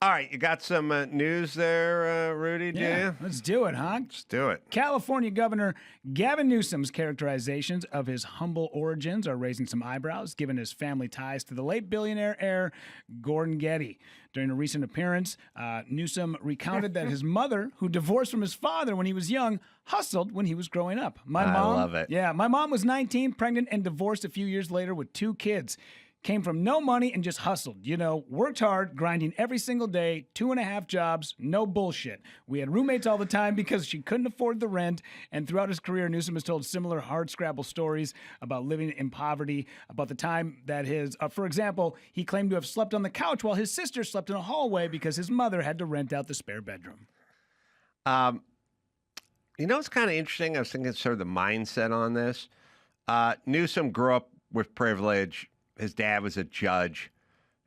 All right, you got some news there, Rudy, do you? Let's do it, huh? Let's do it. California Governor Gavin Newsom's characterizations of his humble origins are raising some eyebrows, given his family ties to the late billionaire heir Gordon Getty. During a recent appearance, Newsom recounted that his mother, who divorced from his father when he was young, hustled when he was growing up. I love it. Yeah, my mom was 19, pregnant, and divorced a few years later with 2 kids. Came from no money and just hustled. You know, worked hard, grinding every single day, 2.5 jobs, no bullshit. We had roommates all the time because she couldn't afford the rent. And throughout his career, Newsom has told similar hardscrabble stories about living in poverty, about the time that for example, he claimed to have slept on the couch while his sister slept in a hallway because his mother had to rent out the spare bedroom. You know, it's kind of interesting. I was thinking sort of the mindset on this. Newsom grew up with privilege. His dad was a judge.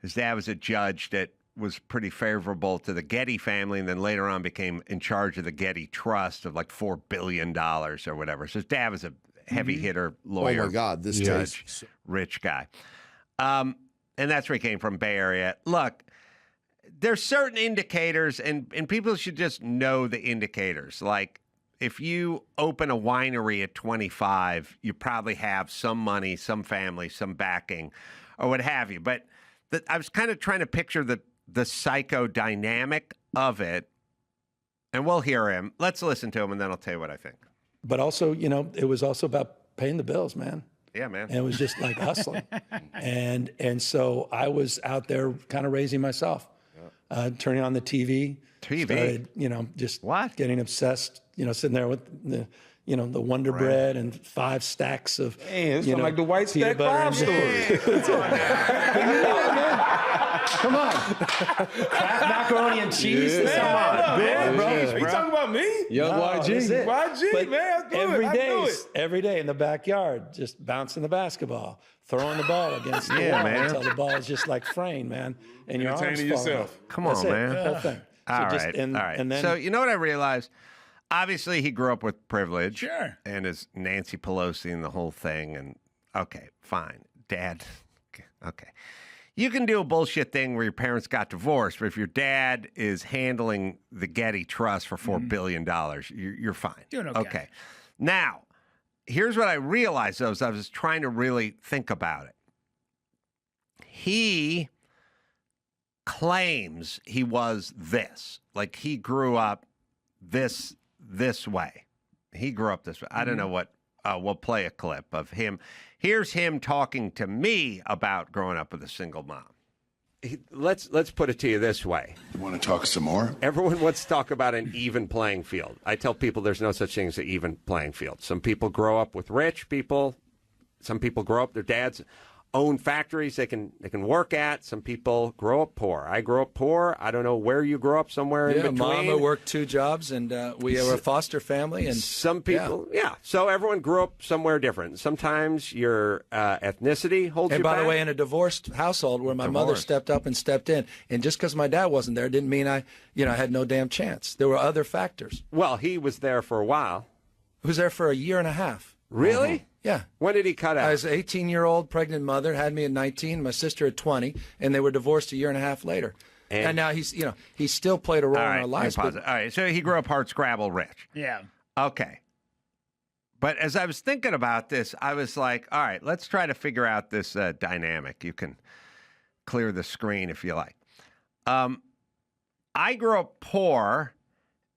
His dad was a judge that was pretty favorable to the Getty family, and then later on became in charge of the Getty Trust of like $4 billion or whatever. So his dad was a heavy hitter lawyer. Oh my God, this judge, rich guy. And that's where he came from, Bay Area. Look, there's certain indicators, and people should just know the indicators. Like, if you open a winery at 25, you probably have some money, some family, some backing, or what have you. But I was kind of trying to picture the psychodynamic of it, and we'll hear him. Let's listen to him, and then I'll tell you what I think. But also, you know, it was also about paying the bills, man. Yeah, man. And it was just like hustling. and so I was out there kind of raising myself, turning on the TV. Started, you know, just getting obsessed, you know, sitting there with the, you know, the Wonder Bread and 5 stacks of, it's you know, like the White Stack Bob story. Come on. Kraft macaroni and cheese. Yeah. Come on. Man, bro. Jeez, You talking about me? Young YG. YG, But man. every day in the backyard, just bouncing the basketball, throwing the ball against the wall until the ball is just like fraying, man. And your arms Entertaining fall yourself. off. Come on, man. The whole thing. All So right. And then, so you know what I realized? Obviously, he grew up with privilege. Sure. And his Nancy Pelosi and the whole thing. And okay, fine. Dad. Okay. You can do a bullshit thing where your parents got divorced, but if your dad is handling the Getty Trust for $4 billion, you're fine. Doing okay. Now, here's what I realized, though, as I was trying to really think about it. He claims he was this. Like, he grew up this way. He grew up this way. I don't know what. We'll play a clip of him. Here's him talking to me about growing up with a single mom. Let's put it to you this way. You want to talk some more? Everyone wants to talk about an even playing field. I tell people there's no such thing as an even playing field. Some people grow up with rich people. Some people grow up, their dads own factories they can work at. Some people grow up poor. I grew up poor. I don't know where you grew up, somewhere in between. Mama worked 2 jobs, and we were a foster family. And some people, So everyone grew up somewhere different. Sometimes your ethnicity holds you back. And by the way, in a divorced household where my mother stepped up and stepped in, and just because my dad wasn't there didn't mean I had no damn chance. There were other factors. Well, he was there for a while. He was there for a year and a half. Really? Yeah. When did he cut out? I was an 18-year-old pregnant mother, had me at 19, my sister at 20, and they were divorced a year and a half later. And now he still played a role in our lives. All right, so he grew up hard scrabble rich. Yeah. Okay. But as I was thinking about this, I was like, all right, let's try to figure out this dynamic. You can clear the screen if you like. I grew up poor,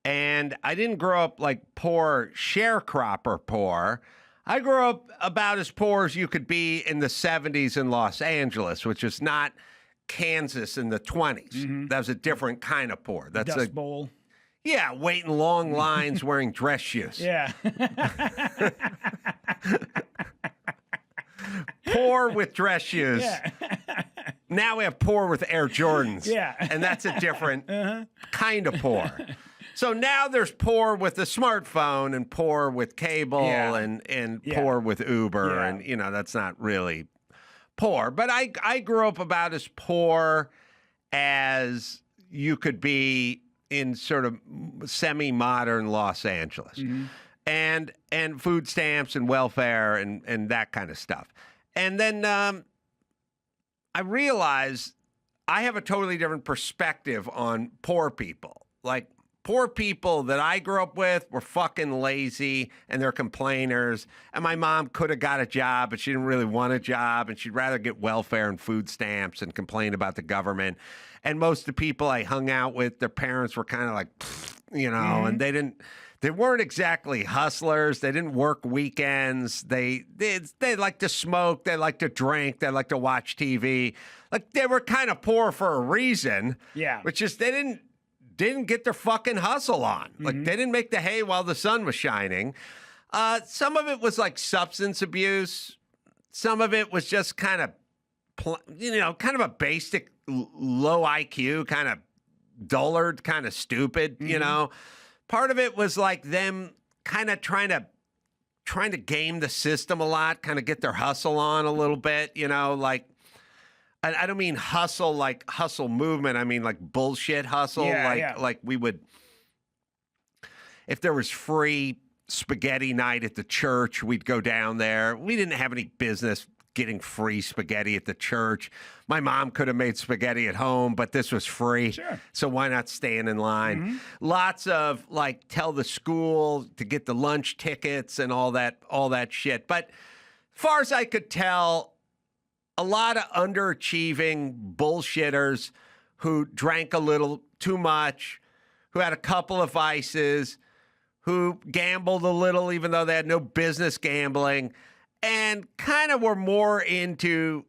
and I didn't grow up like poor sharecropper poor. I grew up about as poor as you could be in the 70s in Los Angeles, which is not Kansas in the 20s. That was a different kind of poor. That's Dust Bowl. Yeah, waiting long lines wearing dress shoes. Yeah. Poor with dress shoes. Yeah. Now we have poor with Air Jordans. Yeah. And that's a different kind of poor. So now there's poor with the smartphone and poor with cable and poor with Uber. Yeah. And, that's not really poor. But I grew up about as poor as you could be in sort of semi-modern Los Angeles. And food stamps and welfare and that kind of stuff. And then I realized I have a totally different perspective on poor people. Like, poor people that I grew up with were fucking lazy and they're complainers. And my mom could have got a job, but she didn't really want a job. And she'd rather get welfare and food stamps and complain about the government. And most of the people I hung out with, their parents were kind of like, and they weren't exactly hustlers. They didn't work weekends. They like to smoke. They like to drink. They like to watch TV. Like, they were kind of poor for a reason. Yeah. Which is they didn't get their fucking hustle on. Like, they didn't make the hay while the sun was shining. Some of it was like substance abuse. Some of it was just kind of, kind of a basic low IQ, kind of dullard, kind of stupid, Part of it was like them kind of trying to game the system a lot, kind of get their hustle on a little bit, like, I don't mean hustle like hustle movement. I mean like bullshit hustle. Like we would, if there was free spaghetti night at the church, we'd go down there. We didn't have any business getting free spaghetti at the church. My mom could have made spaghetti at home, but this was free. Sure. So why not stand in line? Lots of like tell the school to get the lunch tickets and all that shit. But far as I could tell, a lot of underachieving bullshitters who drank a little too much, who had a couple of vices, who gambled a little even though they had no business gambling, and kind of were more into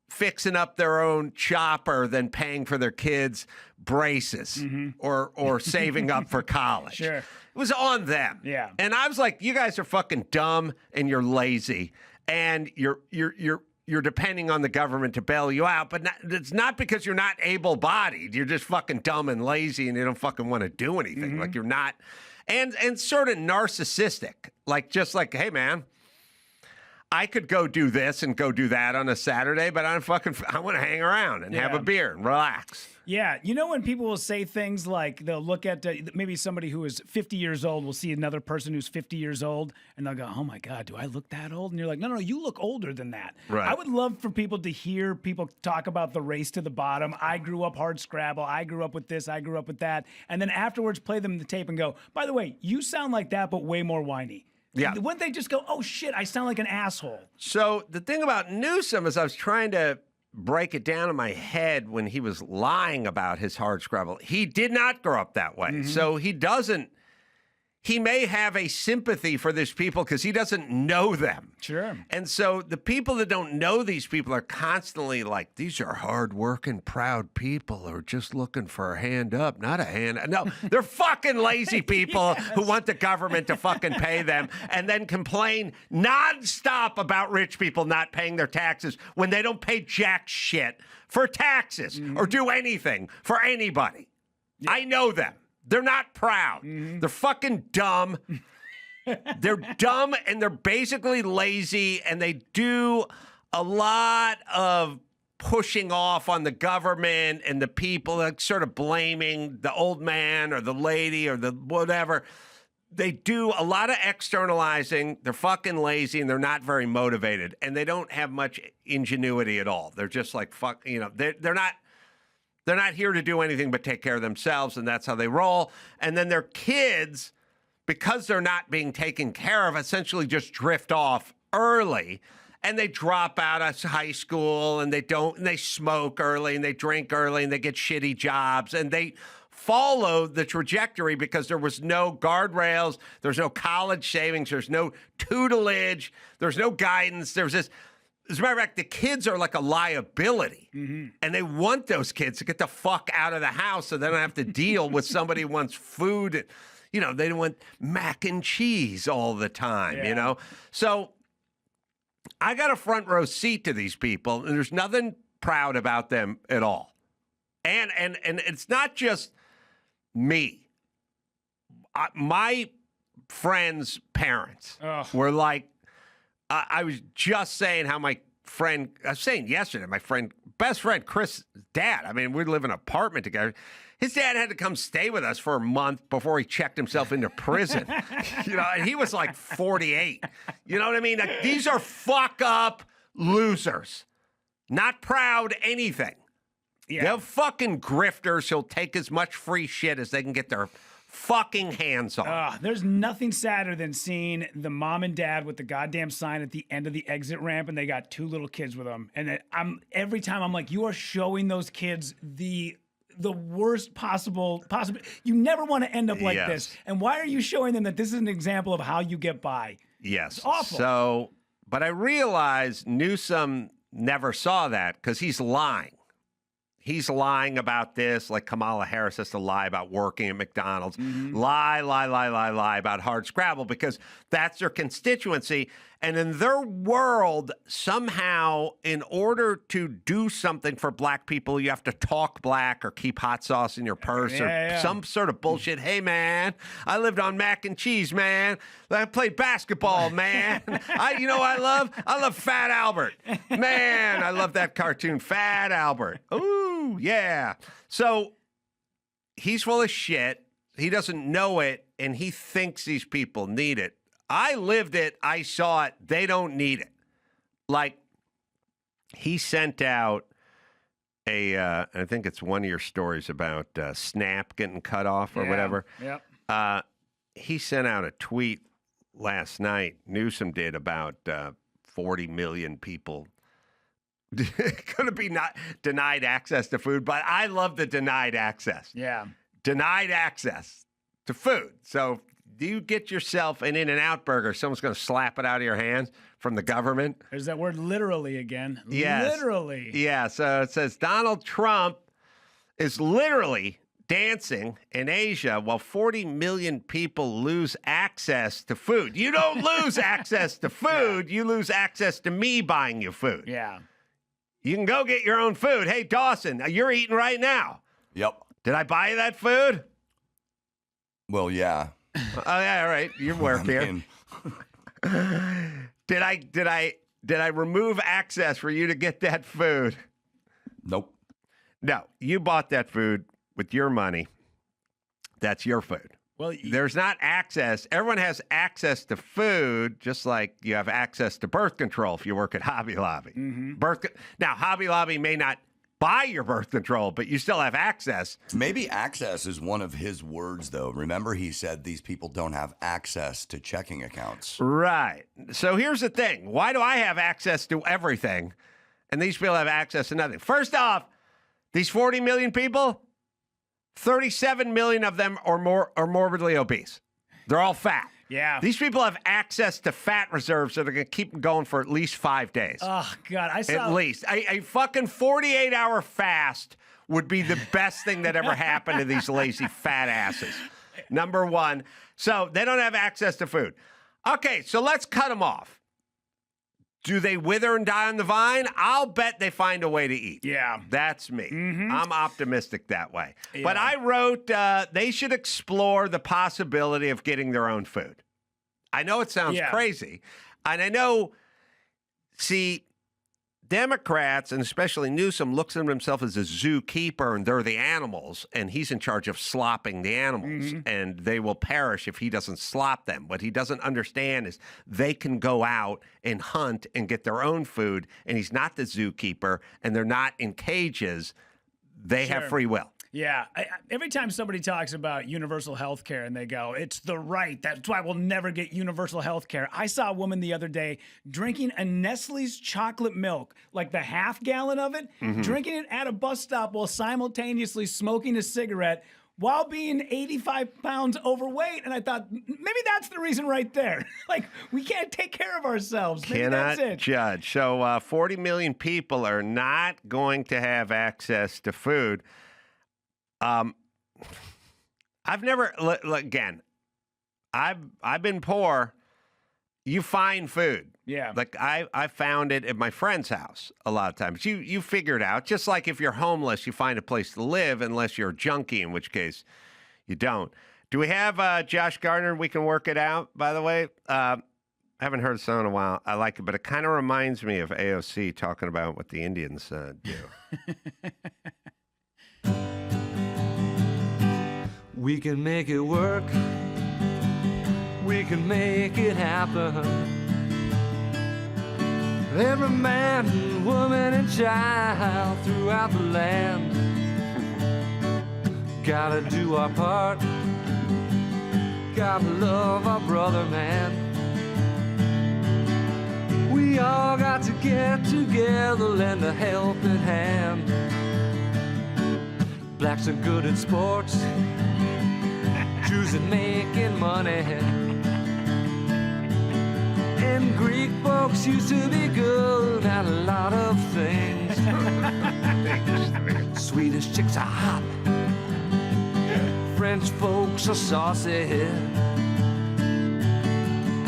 fixing up their own chopper than paying for their kids' braces or saving up for college. Sure. It was on them. Yeah. And I was like, you guys are fucking dumb and you're lazy and you're depending on the government to bail you out, but it's not because you're not able-bodied. You're just fucking dumb and lazy and you don't fucking want to do anything. Like, you're not, and sort of narcissistic. Like, just like, hey, man, I could go do this and go do that on a Saturday, but I want to hang around and have a beer and relax. Yeah. When people will say things like they'll look at maybe somebody who is 50 years old will see another person who's 50 years old and they'll go, oh my God, do I look that old? And you're like, no, you look older than that. Right. I would love for people to hear people talk about the race to the bottom. I grew up hard Scrabble. I grew up with this. I grew up with that. And then afterwards play them the tape and go, by the way, you sound like that, but way more whiny. Yeah. Wouldn't they just go, oh shit, I sound like an asshole? So the thing about Newsom is I was trying to break it down in my head when he was lying about his hard Scrabble. He did not grow up that way. So he may have a sympathy for these people because he doesn't know them. Sure. And so the people that don't know these people are constantly like, these are hardworking, proud people who are just looking for a hand up, not a hand. No, they're fucking lazy people who want the government to fucking pay them and then complain nonstop about rich people not paying their taxes when they don't pay jack shit for taxes or do anything for anybody. Yeah. I know them. They're not proud. They're fucking dumb. They're dumb and they're basically lazy and they do a lot of pushing off on the government and the people, like sort of blaming the old man or the lady or the whatever. They do a lot of externalizing. They're fucking lazy and they're not very motivated and they don't have much ingenuity at all. They're just like, they're not here to do anything but take care of themselves, and that's how they roll. And then their kids, because they're not being taken care of, essentially just drift off early, and they drop out of high school, and they smoke early, and they drink early, and they get shitty jobs, and they follow the trajectory because there was no guardrails, there's no college savings, there's no tutelage, there's no guidance, there's this. As a matter of fact, the kids are like a liability, and they want those kids to get the fuck out of the house so they don't have to deal with somebody who wants food. They don't want mac and cheese all the time, So I got a front row seat to these people, and there's nothing proud about them at all. And it's not just me. My friends' parents were like, I was just saying how I was saying yesterday, my best friend, Chris' dad, we live in an apartment together. His dad had to come stay with us for a month before he checked himself into prison. And he was like 48. You know what I mean? Like, these are fuck up losers. Not proud anything. They're fucking grifters. He'll take as much free shit as they can get their fucking hands on. There's nothing sadder than seeing the mom and dad with the goddamn sign at the end of the exit ramp, and they got 2 little kids with them. And every time I'm like, you are showing those kids the worst possible. You never want to end up like this. And why are you showing them that this is an example of how you get by? Yes. It's awful. So, but I realize Newsom never saw that because he's lying. He's lying about this, like Kamala Harris has to lie about working at McDonald's. Lie about hard scrabble because that's their constituency. And in their world, somehow, in order to do something for black people, you have to talk black or keep hot sauce in your purse or some sort of bullshit. Hey, man, I lived on mac and cheese, man. I played basketball, man. You know what I love? I love Fat Albert. Man, I love that cartoon, Fat Albert. Ooh, yeah. So he's full of shit. He doesn't know it, and he thinks these people need it. I lived it. I saw it. They don't need it. Like, he sent out I think it's one of your stories about Snap getting cut off or whatever. Yep. He sent out a tweet last night, Newsom did, about 40 million people going to be not denied access to food. But I love the denied access. Yeah. Denied access to food. So you get yourself an In-N-Out burger, someone's going to slap it out of your hands from the government. There's that word literally again. Yes. Literally. Yeah, so it says Donald Trump is literally dancing in Asia while 40 million people lose access to food. You don't lose access to food. You lose access to me buying you food. Yeah. You can go get your own food. Hey, Dawson, you're eating right now. Yep. Did I buy you that food? Well, yeah. Oh, yeah, all right. You work here. Did I remove access for you to get that food? Nope. No, you bought that food with your money. That's your food. Well, there's not access. Everyone has access to food, just like you have access to birth control if you work at Hobby Lobby. Now, Hobby Lobby may not buy your birth control, but you still have access. Maybe access is one of his words, though. Remember, he said these people don't have access to checking accounts. Right. So here's the thing. Why do I have access to everything, and these people have access to nothing? First off, these 40 million people, 37 million of them are morbidly obese. They're all fat. Yeah. These people have access to fat reserves that are going to keep them going for at least 5 days. Oh, God. I saw. At least. A fucking 48-hour fast would be the best thing that ever happened to these lazy fat asses. Number one. So they don't have access to food. Okay, so let's cut them off. Do they wither and die on the vine? I'll bet they find a way to eat. Yeah. That's me. I'm optimistic that way. Yeah. But I wrote they should explore the possibility of getting their own food. I know it sounds crazy. And I know, see, Democrats, and especially Newsom, looks at himself as a zookeeper, and they're the animals, and he's in charge of slopping the animals, and they will perish if he doesn't slop them. What he doesn't understand is they can go out and hunt and get their own food, and he's not the zookeeper, and they're not in cages. They have free will. Yeah. Every time somebody talks about universal health care and they go, it's the right, that's why we'll never get universal health care. I saw a woman the other day drinking a Nestle's chocolate milk, like the half gallon of it, drinking it at a bus stop while simultaneously smoking a cigarette while being 85 pounds overweight. And I thought, maybe that's the reason right there. Like, we can't take care of ourselves. Maybe Cannot that's it. judge. So 40 million people are not going to have access to food. I've never, again, I've been poor. You find food. Yeah. Like I found it at my friend's house a lot of times. You figure it out. Just like if you're homeless, you find a place to live unless you're a junkie, in which case you don't. Do we have Josh Gardner? We can work it out, by the way. I haven't heard the song in a while. I like it, but it kind of reminds me of AOC talking about what the Indians do. We can make it work. We can make it happen. Every man, woman, and child throughout the land. Gotta do our part. Gotta love our brother, man. We all got to get together, lend a helping hand. Blacks are good at sports, Jews at making money. And Greek folks used to be good at a lot of things. Swedish chicks are hot, French folks are saucy,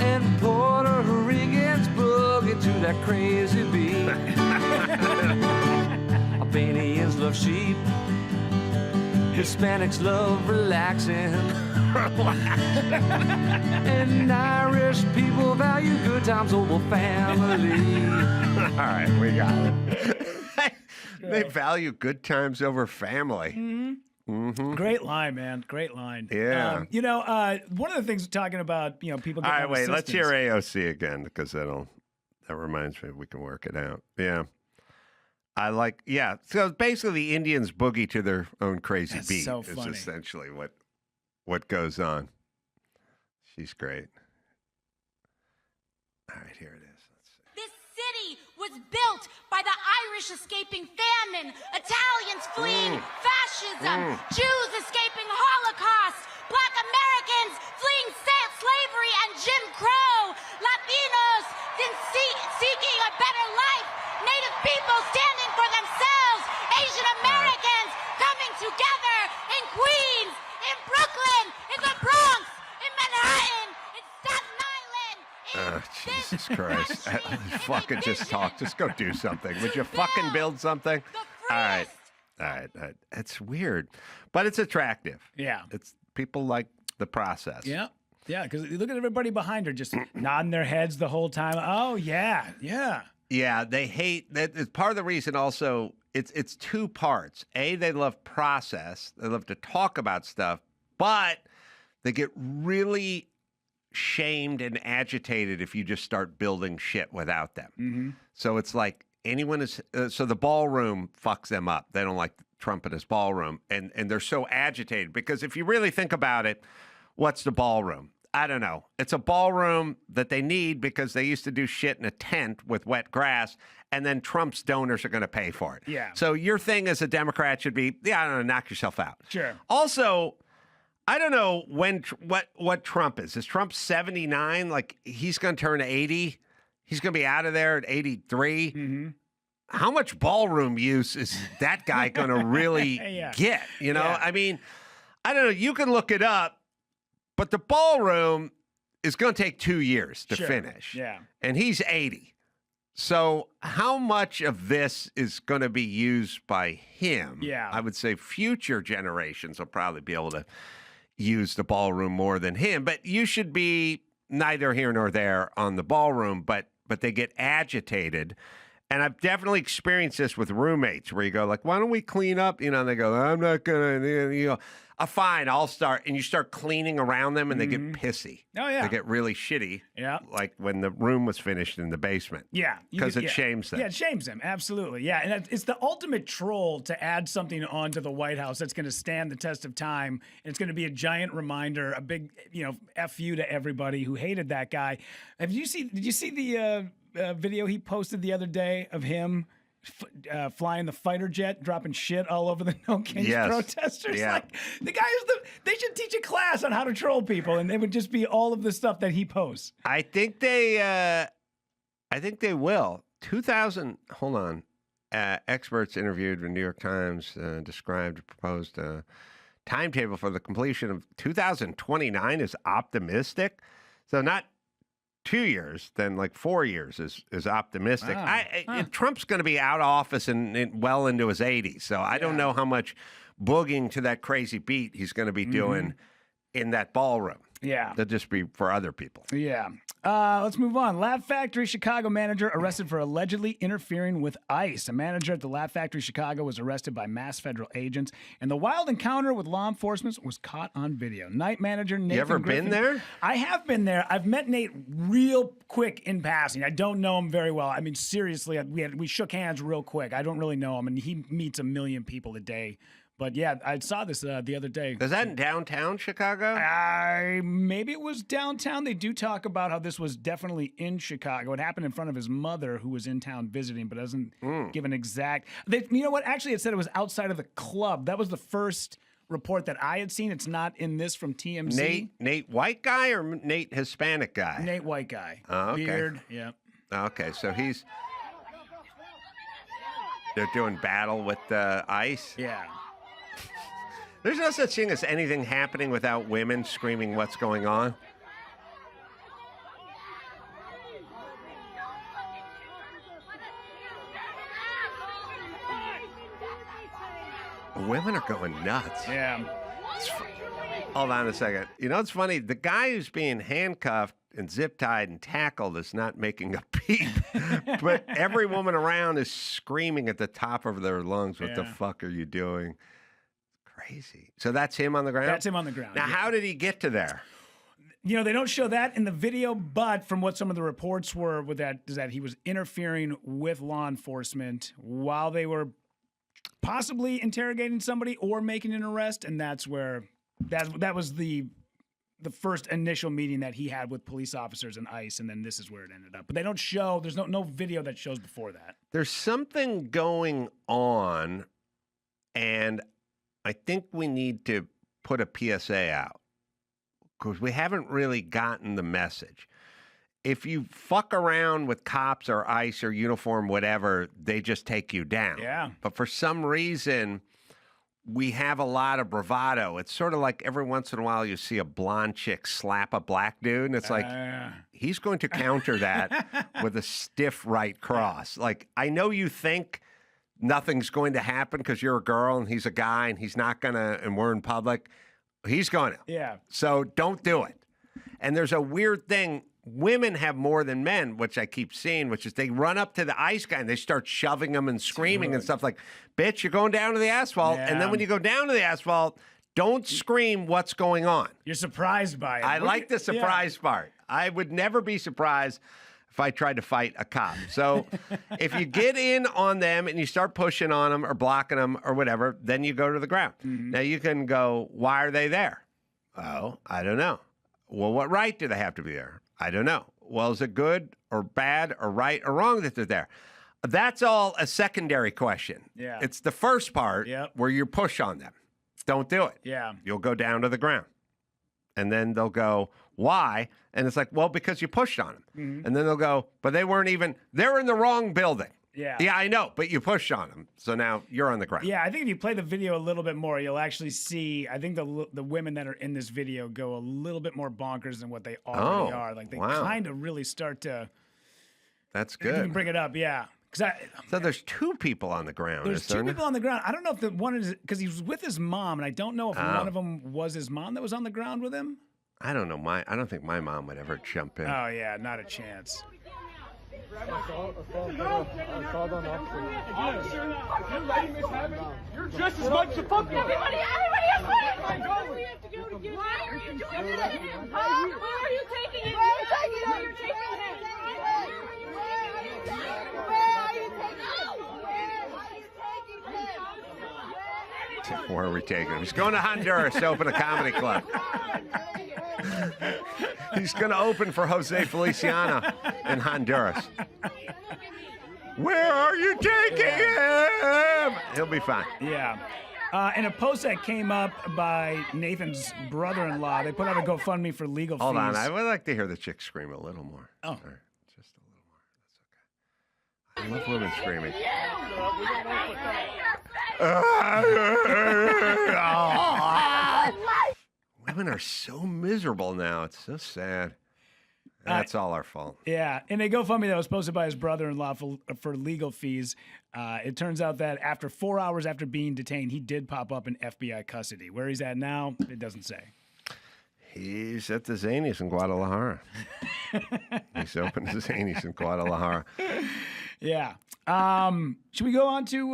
and Puerto Ricans boogie to that crazy beat. Albanians love sheep, Hispanics love relaxing, and Irish people value good times over family. All right, we got it. They value good times over family. Great line, man. Great line. Yeah. One of the things we're talking about, people getting All right, wait, assistance. let's hear AOC again because that reminds me we can work it out. Yeah. So basically the Indians boogie to their own crazy That's beat so is funny. essentially what goes on. She's great. All right, here it is. Let's see. This city was built by the Irish escaping famine, Italians fleeing fascism, Jews escaping Holocaust, Black Americans fleeing slavery and Jim Crow, Latinos seeking a better life, Native people standing for themselves, Asian Americans coming together in Queens, in Brooklyn, in the Bronx, in Manhattan, in Staten Island. Jesus Christ. Fucking just talk. Just go do something. Would you fucking build something? All right. It's weird, but it's attractive. Yeah. It's people like the process. Yeah. Yeah, because look at everybody behind her just nodding their heads the whole time. Oh, yeah. Yeah. Yeah, they hate that. It's part of the reason also it's two parts. A, they love process. They love to talk about stuff, but they get really shamed and agitated if you just start building shit without them. Mm-hmm. So it's like anyone is so the ballroom fucks them up. They don't like Trump in his ballroom, and they're so agitated because if you really think about it, what's the ballroom? I don't know. It's a ballroom that they need because they used to do shit in a tent with wet grass, and then Trump's donors are going to pay for it. Yeah. So your thing as a Democrat should be, I don't know, knock yourself out. Sure. Also, I don't know what Trump is. Is Trump 79? Like, he's going to turn 80? He's going to be out of there at 83? Mm-hmm. How much ballroom use is that guy going to really get? You know, I mean, I don't know. You can look it up. But the ballroom is going to take 2 years to finish. Yeah. And he's 80. So how much of this is going to be used by him? Yeah. I would say future generations will probably be able to use the ballroom more than him. But you should be neither here nor there on the ballroom, but they get agitated. And I've definitely experienced this with roommates where you go like, why don't we clean up? You know, and they go, I'm not going to, fine, I'll start. And you start cleaning around them and they get pissy. Oh, yeah. They get really shitty. Yeah. Like when the room was finished in the basement. Yeah. Because it shames them. Yeah, it shames them. Absolutely. Yeah. And it's the ultimate troll to add something onto the White House that's going to stand the test of time. And it's going to be a giant reminder, a big, F you to everybody who hated that guy. Did you see the video he posted the other day of him flying the fighter jet, dropping shit all over the No Kings protesters? Yeah. Like, the guy they should teach a class on how to troll people, and it would just be all of the stuff that he posts. I think they will. 2000, hold on. Experts interviewed with New York Times described a proposed timetable for the completion of 2029 is optimistic. So not 2 years, then like 4 years is optimistic. Trump's going to be out of office and well into his 80s, so I don't know how much booging to that crazy beat he's going to be doing in that ballroom. Yeah. That'll just be for other people. Yeah. Let's move on. Laugh Factory Chicago manager arrested for allegedly interfering with ICE. A manager at the Laugh Factory Chicago was arrested by mass federal agents, and the wild encounter with law enforcement was caught on video. Night manager Nathan You ever Griffin, been there? I have been there. I've met Nate real quick in passing. I don't know him very well. I mean, seriously, we shook hands real quick. I don't really know him, and he meets a million people a day. But yeah, I saw this the other day. Is that in downtown Chicago? Maybe it was downtown. They do talk about how this was definitely in Chicago. It happened in front of his mother, who was in town visiting, but doesn't give an exact. You know what? Actually, it said it was outside of the club. That was the first report that I had seen. It's not in this from TMZ. Nate white guy or Nate Hispanic guy? Nate white guy. Oh, okay. Beard. Yeah. Okay, so they're doing battle with ICE. Yeah. There's no such thing as anything happening without women screaming what's going on. Women are going nuts. Yeah. Hold on a second. You know, it's funny. The guy who's being handcuffed and zip-tied and tackled is not making a peep. But every woman around is screaming at the top of their lungs, what the fuck are you doing? Crazy. So that's him on the ground? That's him on the ground. Now, how did he get to there? You know, they don't show that in the video, but from what some of the reports were with that, is that he was interfering with law enforcement while they were possibly interrogating somebody or making an arrest, and that's where that was the first initial meeting that he had with police officers and ICE, and then this is where it ended up. But they don't show. There's no video that shows before that. There's something going on, and I think we need to put a PSA out because we haven't really gotten the message. If you fuck around with cops or ICE or uniform, whatever, they just take you down. Yeah. But for some reason, we have a lot of bravado. It's sort of like every once in a while you see a blonde chick slap a black dude, and it's like, he's going to counter that with a stiff right cross. Like, I know you think nothing's going to happen because you're a girl and he's a guy and he's not going to, and we're in public. He's going to. Yeah. So don't do it. And there's a weird thing. Women have more than men, which I keep seeing, which is they run up to the ICE guy and they start shoving him and screaming and stuff like, bitch, you're going down to the asphalt. Yeah. And then when you go down to the asphalt, don't scream what's going on. You're surprised by it. I like the surprise part. I would never be surprised if I tried to fight a cop. So if you get in on them and you start pushing on them or blocking them or whatever, then you go to the ground. Mm-hmm. Now you can go, why are they there? Oh, I don't know. Well, what right do they have to be there? I don't know. Well, is it good or bad or right or wrong that they're there? That's all a secondary question. Yeah. It's the first part where you push on them. Don't do it. Yeah. You'll go down to the ground. And then they'll go, why? And it's like, well, because you pushed on them. Mm-hmm. And then they'll go, but they're in the wrong building. Yeah. Yeah, I know, but you pushed on them. So now you're on the ground. Yeah, I think if you play the video a little bit more, you'll actually see, I think the women that are in this video go a little bit more bonkers than what they already are. Like, they kind of really start to. That's good. You can bring it up, yeah. So there's two people on the ground. There's two people on the ground. I don't know if the one is, because he was with his mom, and I don't know if one of them was his mom that was on the ground with him. I don't know. I don't think my mom would ever jump in. Oh, yeah, not a chance. You're just as much a fuck. Everybody else wins! We have to go to get. Why are you doing it? Huh? Where are you taking it? Where are you taking it? You're taking him. Where are we taking him? He's going to Honduras to open a comedy club. He's going to open for Jose Feliciano in Honduras. Where are you taking him? He'll be fine. Yeah. In a post that came up by Nathan's brother-in-law, they put out a GoFundMe for legal fees. Hold on. I would like to hear the chick scream a little more. Oh. Right. Just a little more. That's okay. I love women screaming. Women are so miserable now. It's so sad. That's all our fault. Yeah. In a GoFundMe that was posted by his brother-in-law for legal fees, it turns out that after 4 hours after being detained, he did pop up in FBI custody. Where he's at now, it doesn't say. He's at the Zanies in Guadalajara. He's opened the Zanies in Guadalajara. Yeah. Should we go on to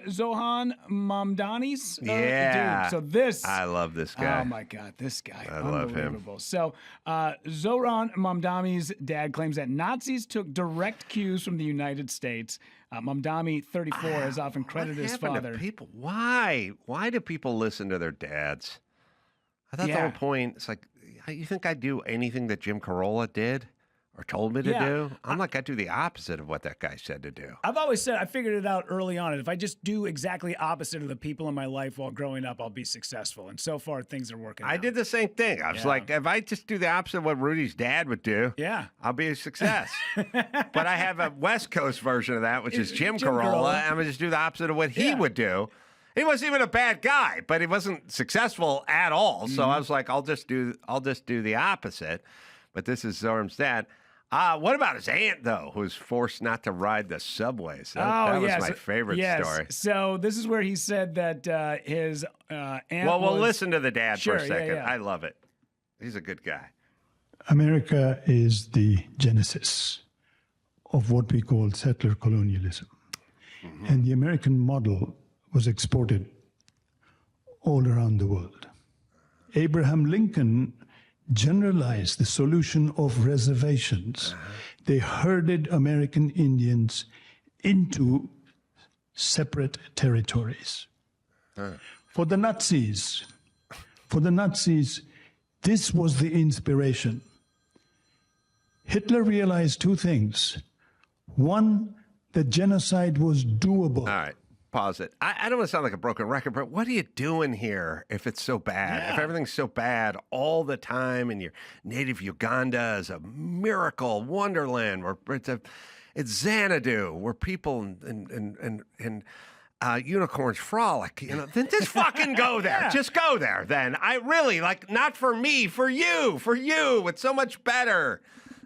Zohan Mamdani's? Yeah. Dude, so this. I love this guy. Oh, my God. This guy. I love him. Unbelievable. So Zoran Mamdani's dad claims that Nazis took direct cues from the United States. Mamdani, 34, has often credited his father. To people? Why? Why do people listen to their dads? I thought the whole point, it's like, you think I'd do anything that Jim Carolla did or told me to do? I'm like, I'd do the opposite of what that guy said to do. I've always said, I figured it out early on. If I just do exactly opposite of the people in my life while growing up, I'll be successful. And so far, things are working out. I did the same thing. I was like, if I just do the opposite of what Rudy's dad would do, I'll be a success. But I have a West Coast version of that, which is Jim Carolla. And I'm going to just do the opposite of what he would do. He wasn't even a bad guy, but he wasn't successful at all. So I was like, I'll just do the opposite. But this is Zoran's dad. What about his aunt, though, who was forced not to ride the subways? That was my favorite story. So this is where he said that his aunt we'll listen to the dad for a second. Yeah. I love it. He's a good guy. America is the genesis of what we call settler colonialism. And the American model was exported all around the world. Abraham Lincoln generalized the solution of reservations. They herded American Indians into separate territories. For the Nazis, this was the inspiration. Hitler realized two things. One, that genocide was doable. All right. Pause it. I don't want to sound like a broken record, but what are you doing here if it's so bad? If everything's so bad all the time and your native Uganda is a miracle wonderland where it's Xanadu, where people and unicorns frolic, then just fucking go there. Just go there then. I really, not for me, for you. It's so much better.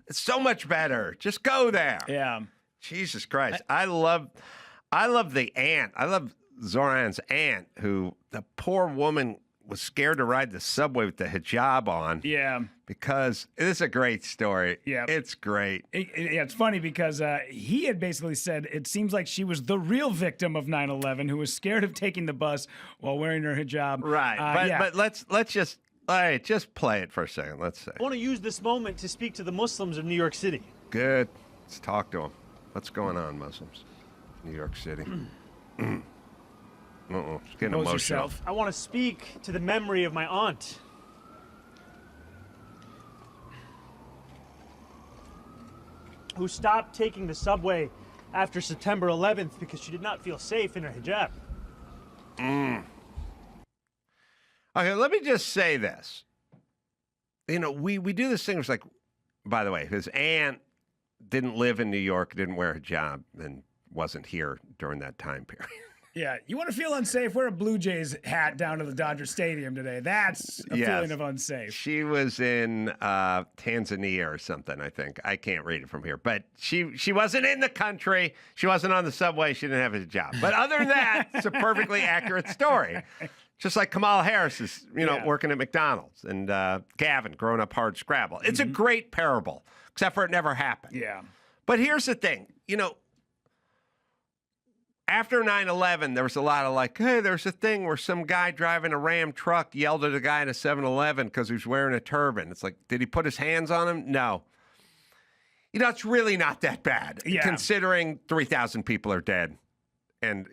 It's so much better. Just go there. Yeah. Jesus Christ. I love the aunt. I love Zoran's aunt, who the poor woman was scared to ride the subway with the hijab on. Yeah. Because it is a great story. Yeah. It's great. It's funny because he had basically said it seems like she was the real victim of 9/11 who was scared of taking the bus while wearing her hijab. Right. But let's just, all right, just play it for a second. Let's see. I want to use this moment to speak to the Muslims of New York City. Good. Let's talk to them. What's going on, Muslims? New York City. It's getting emotional. Yourself. I want to speak to the memory of my aunt. Who stopped taking the subway after September 11th because she did not feel safe in her hijab. Okay, let me just say this. We do this thing. It's like, by the way, his aunt didn't live in New York, didn't wear a hijab, and wasn't here during that time period. Yeah, you want to feel unsafe? Wear a Blue Jays hat down to the Dodger Stadium today. That's a feeling of unsafe. She was in Tanzania or something, I think. I can't read it from here. But she wasn't in the country. She wasn't on the subway. She didn't have a job. But other than that, it's a perfectly accurate story. Just like Kamala Harris is, working at McDonald's, and Gavin growing up hard scrabble. It's a great parable, except for it never happened. Yeah. But here's the thing. After 9/11, there was a lot of hey, there's a thing where some guy driving a Ram truck yelled at a guy at a 7-Eleven because he was wearing a turban. It's like, did he put his hands on him? No. It's really not that bad, considering 3,000 people are dead and,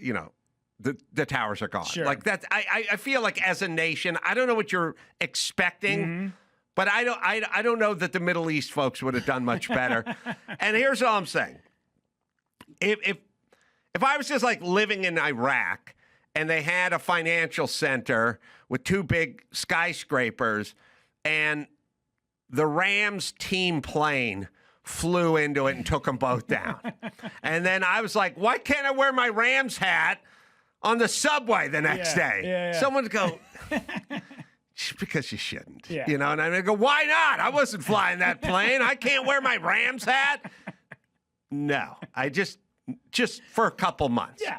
the towers are gone. Sure. I feel like as a nation, I don't know what you're expecting, but I don't know that the Middle East folks would have done much better. And here's all I'm saying. If I was just living in Iraq and they had a financial center with 2 big skyscrapers and the Rams team plane flew into it and took them both down. And then I was like, why can't I wear my Rams hat on the subway the next day? Yeah. Someone would go, because you shouldn't. Yeah. And I go, why not? I wasn't flying that plane. I can't wear my Rams hat. No, I just just for a couple months. Yeah.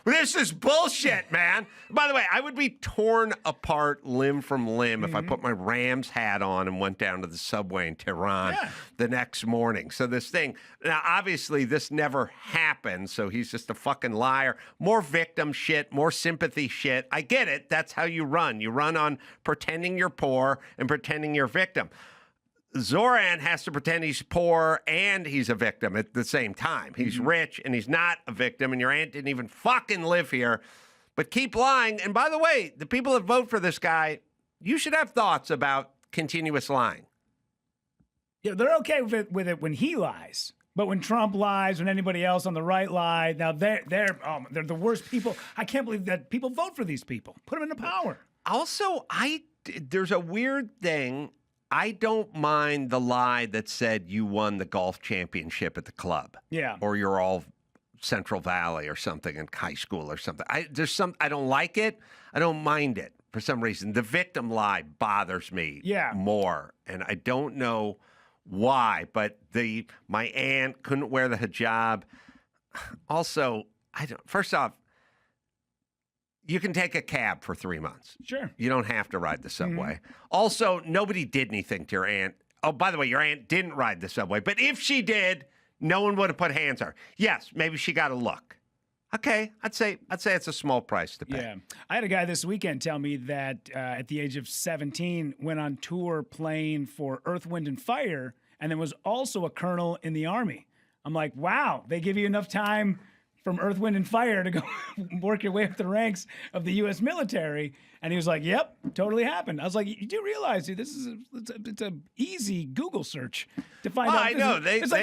This is bullshit, man. By the way, I would be torn apart limb from limb if I put my Rams hat on and went down to the subway in Tehran the next morning. So this thing, now obviously this never happened, so he's just a fucking liar. More victim shit, more sympathy shit. I get it. That's how you run. You run on pretending you're poor and pretending you're a victim. Zoran has to pretend he's poor and he's a victim at the same time. He's rich and he's not a victim, and your aunt didn't even fucking live here. But keep lying. And by the way, the people that vote for this guy, you should have thoughts about continuous lying. Yeah, they're okay with it when he lies. But when Trump lies, when anybody else on the right lies, now they're the worst people. I can't believe that people vote for these people. Put them into power. Also, there's a weird thing. I don't mind the lie that said you won the golf championship at the club. Yeah. Or you're all Central Valley or something in high school or something. I don't like it. I don't mind it for some reason. The victim lie bothers me more. And I don't know why, but my aunt couldn't wear the hijab. Also, first off, you can take a cab for 3 months. Sure. You don't have to ride the subway. Also, nobody did anything to your aunt. Oh, by the way, your aunt didn't ride the subway. But if she did, no one would have put hands on her. Yes, maybe she got a look. Okay, I'd say it's a small price to pay. Yeah. I had a guy this weekend tell me that at the age of 17 went on tour playing for Earth, Wind, and Fire, and then was also a colonel in the Army. I'm like, wow, they give you enough time from Earth, Wind, and Fire to go work your way up the ranks of the U.S. military. And he was like, yep, totally happened. I was like, you do realize it's a easy Google search to find out. I know.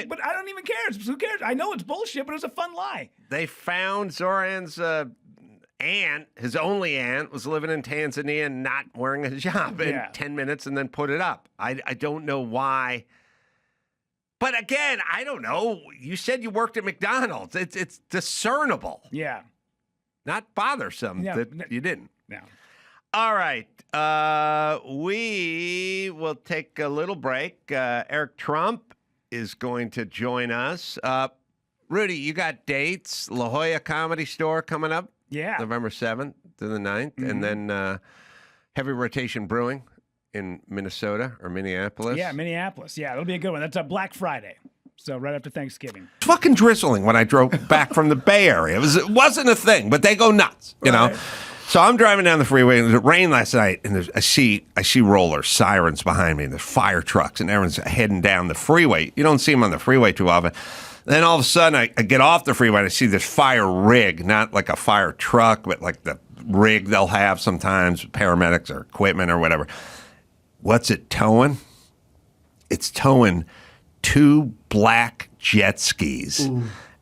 But I don't even care. Who cares? I know it's bullshit, but it was a fun lie. They found Zoran's aunt, his only aunt, was living in Tanzania and not wearing a hijab in 10 minutes and then put it up. I don't know why. But again, I don't know. You said you worked at McDonald's. It's discernible. Yeah. Not bothersome that you didn't. No. All right. We will take a little break. Eric Trump is going to join us. Rudy, you got dates. La Jolla Comedy Store coming up. Yeah. November 7th to the 9th. And then Heavy Rotation Brewing in Minnesota or Minneapolis. Yeah, Minneapolis. Yeah, it'll be a good one. That's a Black Friday. So right after Thanksgiving. It's fucking drizzling when I drove back from the Bay Area. It wasn't a thing, but they go nuts, you know? So I'm driving down the freeway, and it rained last night, and I see rollers, sirens behind me, and there's fire trucks, and everyone's heading down the freeway. You don't see them on the freeway too often. Then all of a sudden, I get off the freeway, and I see this fire rig, not like a fire truck, but like the rig they'll have sometimes, paramedics or equipment or whatever. What's it towing? It's towing 2 black jet skis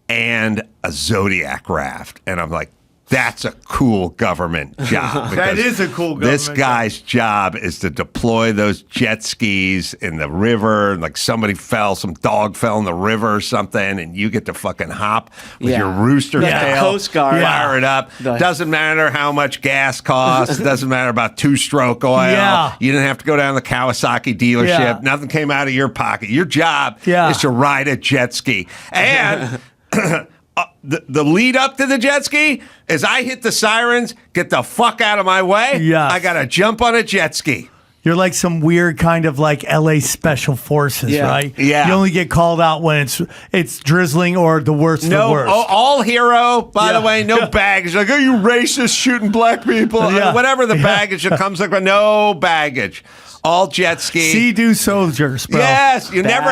and a Zodiac raft. And I'm like, that's a cool government job. That is a cool government This guy's job is to deploy those jet skis in the river. Like some dog fell in the river or something, and you get to fucking hop with your rooster tail, Coast Guard. fire it up. Doesn't matter how much gas costs. Doesn't matter about 2-stroke oil. Yeah. You didn't have to go down to the Kawasaki dealership. Yeah. Nothing came out of your pocket. Your job is to ride a jet ski. And the lead up to the jet ski is I hit the sirens, get the fuck out of my way. Yes. I got to jump on a jet ski. You're like some weird kind of like LA Special Forces, right? Yeah. You only get called out when it's drizzling or the worst. No, the worst. all hero, by the way, no baggage. Like, are you racist shooting black people? Whatever the baggage that comes like, no baggage. All jet ski. Sea-Doo soldiers, bro. Yes, you never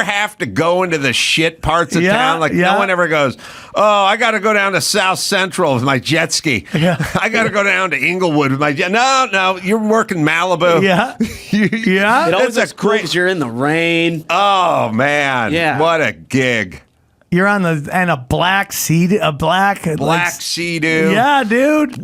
have to go into the shit parts of town. Like no one ever goes, oh, I got to go down to South Central with my jet ski. Yeah. I got to go down to Inglewood with my jet. No, you're working Malibu. Yeah. It always looks cool because you're in the rain. Oh man, what a gig. You're on a black Sea-Doo. Sea-Doo. Yeah, dude.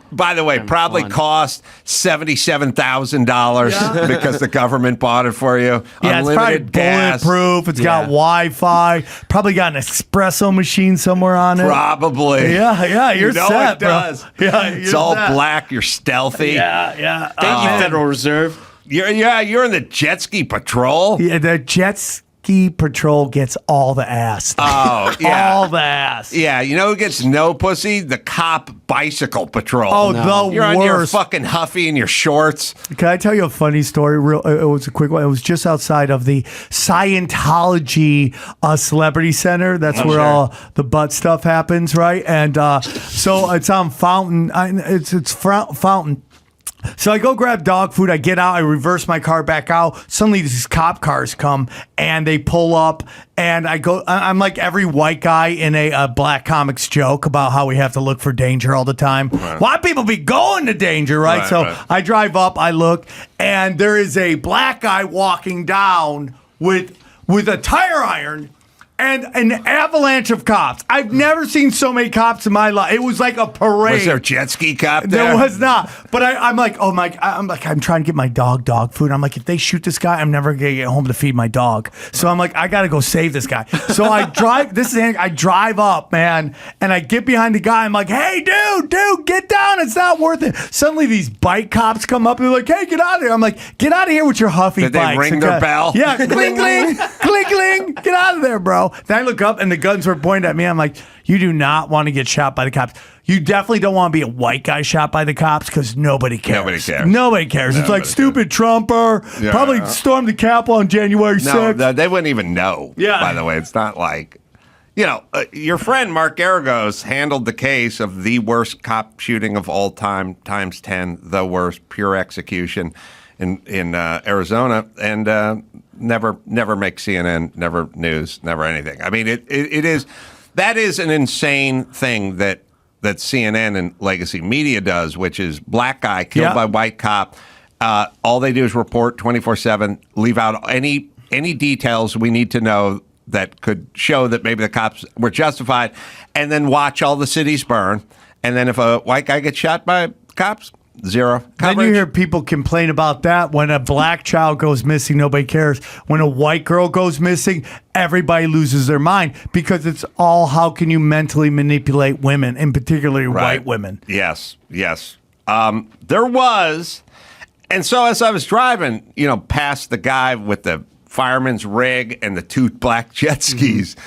By the way, probably cost $77,000 because the government bought it for you. Yeah, Unlimited it's probably gas. bulletproof. It's got Wi-Fi. Probably got an espresso machine somewhere on it. Probably. Yeah, you're set, it does. Bro. Yeah, it's all black. You're stealthy. Yeah. Thank you, Federal Reserve. You're in the jet ski patrol. Yeah, the jet ski ski patrol gets all the ass. Oh, yeah. All the ass. Yeah, you know who gets no pussy? The cop bicycle patrol. Oh, no. You're the on your worst. fucking Huffy and your shorts. Can I tell you a funny story? It was a quick one. It was just outside of the Scientology Celebrity Center. That's where all the butt stuff happens, right? And so it's on Fountain. It's Fountain. So I go grab dog food. I get out. I reverse my car back out. Suddenly these cop cars come and they pull up. And I go. I'm like every white guy in a Black Comics joke about how we have to look for danger all the time. Right. Why people be going to danger, right? Right, so right. I drive up. I look, and there is a black guy walking down with a tire iron. And an avalanche of cops. I've never seen so many cops in my life. It was like a parade. Was there a jet ski cop there? There was not. But I'm like, oh my! I'm trying to get my dog food. I'm like, if they shoot this guy, I'm never gonna get home to feed my dog. So I'm like, I gotta go save this guy. So I drive. I drive up, man, and I get behind the guy. I'm like, hey, dude, get down. It's not worth it. Suddenly these bike cops come up and they're like, hey, get out of here. I'm like, get out of here with your Huffy Did bikes. they ring their bell? Yeah, cling, cling, cling, cling. Get out of there, bro. Then I look up and the guns were pointed at me. I'm like, you do not want to get shot by the cops. You definitely don't want to be a white guy shot by the cops because nobody cares. Nobody cares. Nobody cares. It's like stupid Trumper. Yeah. Probably stormed the Capitol on January 6th. No, they wouldn't even know. Yeah. By the way, it's not like, your friend Mark Garagos handled the case of the worst cop shooting of all time, times 10, the worst, pure execution in Arizona, and never make CNN, never news, never anything. I mean, that is an insane thing that CNN and legacy media does, which is black guy killed by white cop. All they do is report 24/7, leave out any details we need to know that could show that maybe the cops were justified, and then watch all the cities burn. And then if a white guy gets shot by cops, zero coverage. Then you hear people complain about that. When a black child goes missing, nobody cares. When a white girl goes missing, everybody loses their mind because it's all how can you mentally manipulate women, and particularly white women. Yes. There was, and so as I was driving, past the guy with the fireman's rig and the two black jet skis,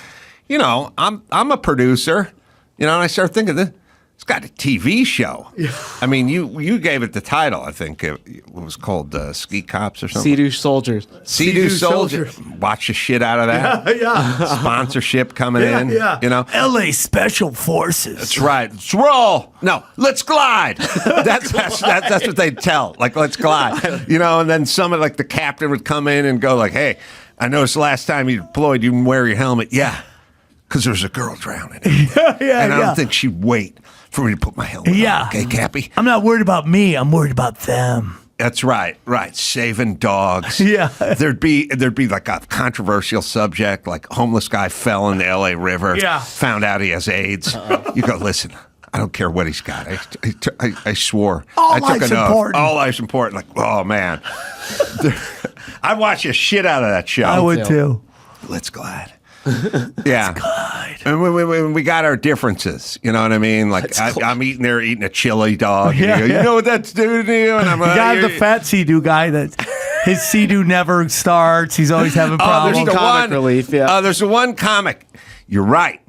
I'm a producer, and I started thinking it's got a TV show. Yeah. I mean, you gave it the title. I think it was called Ski Cops or something. Sea-Doo Soldiers. Sea-Doo Soldiers. Watch the shit out of that. Yeah. Sponsorship coming in. Yeah. LA Special Forces. That's right. Let's roll. No, let's glide. That's what they'd tell. Like, let's glide. And then someone like the captain would come in and go like, hey, I noticed last time you deployed, you didn't wear your helmet. Yeah, because there's a girl drowning. And I don't think she'd wait for me to put my helmet on. Okay, Cappy? I'm not worried about me. I'm worried about them. That's right. Saving dogs. Yeah. There'd be like a controversial subject, like homeless guy fell in the LA River. Yeah. Found out he has AIDS. You go, listen, I don't care what he's got. I swore. All I took life's an oath. important. All life's important. Like, oh man. I watch the shit out of that show. I would too. Let's glide. Yeah. And we got our differences, you know what I mean? Like I'm eating a chili dog. Yeah, you know what that's doing to you? And I'm the guy, the fat Sea-Doo guy that his Sea-Doo never starts. He's always having problems. There's Comic relief, yeah. There's the one comic. You're right,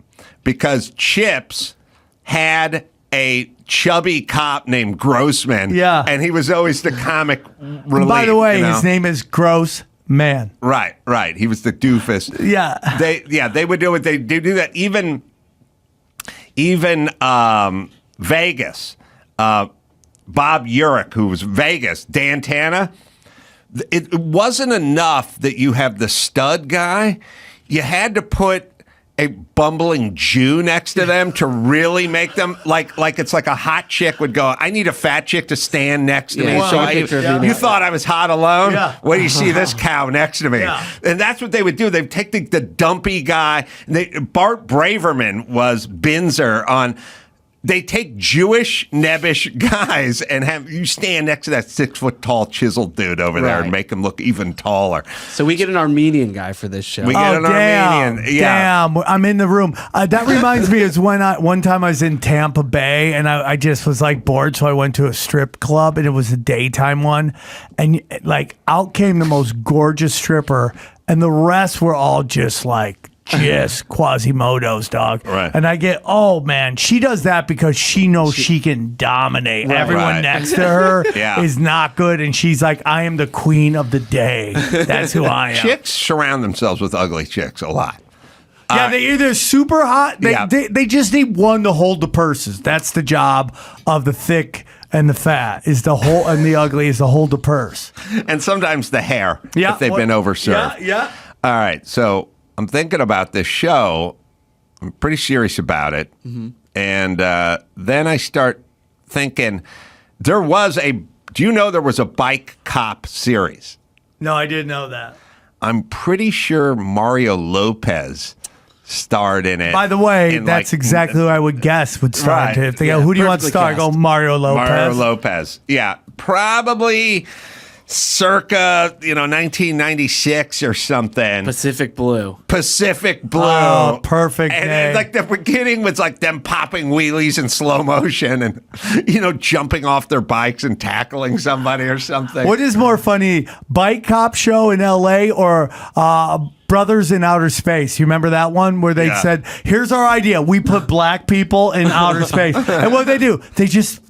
because Chips had a chubby cop named Grossman. Yeah. And he was always the comic relief. By the way, his name is Gross Man. Right. He was the doofus. Yeah. They would do it. They do that. Even Vegas, Bob Urich, who was Vegas, Dan Tana. It wasn't enough that you have the stud guy. You had to put a bumbling Jew next to them to really make them like it's like a hot chick would go, I need a fat chick to stand next to me. Well, So you thought I was hot alone? Yeah. Wait do you see this cow next to me? Yeah. And that's what they would do. They'd take the dumpy guy. Bart Braverman was Binzer on. They take Jewish, nebbish guys and have you stand next to that 6-foot-tall chiseled dude over there and make him look even taller. So we get an Armenian guy for this show. We get an Armenian. Yeah. Damn, I'm in the room. That reminds me is when one time I was in Tampa Bay and I just was like bored, so I went to a strip club and it was a daytime one, and like out came the most gorgeous stripper and the rest were all just like Quasimodos, dog. Right. And I get, oh man, she does that because she knows she can dominate. Everyone next to her is not good, and she's like, I am the queen of the day. That's who I am. Chicks surround themselves with ugly chicks a lot. Yeah, they're either super hot. They just need one to hold the purses. That's the job of the thick and the fat is the whole, and the ugly is to hold the purse. And sometimes the hair Yeah, if they've been overserved. Yeah. All right, so I'm thinking about this show. I'm pretty serious about it. And then I start thinking, do you know there was a bike cop series? No, I didn't know that. I'm pretty sure Mario Lopez starred in it. By the way, that's exactly who I would guess would star in it. If they go, who do you want to star? I go, Mario Lopez. Mario Lopez. Yeah, probably circa 1996 or something. Pacific Blue. Oh, perfect And name. like the beginning was like them popping wheelies in slow motion and jumping off their bikes and tackling somebody or something. What is more funny, Bike Cop show in L.A. or Brothers in Outer Space? You remember that one where they said, here's our idea. We put black people in outer space. And what do?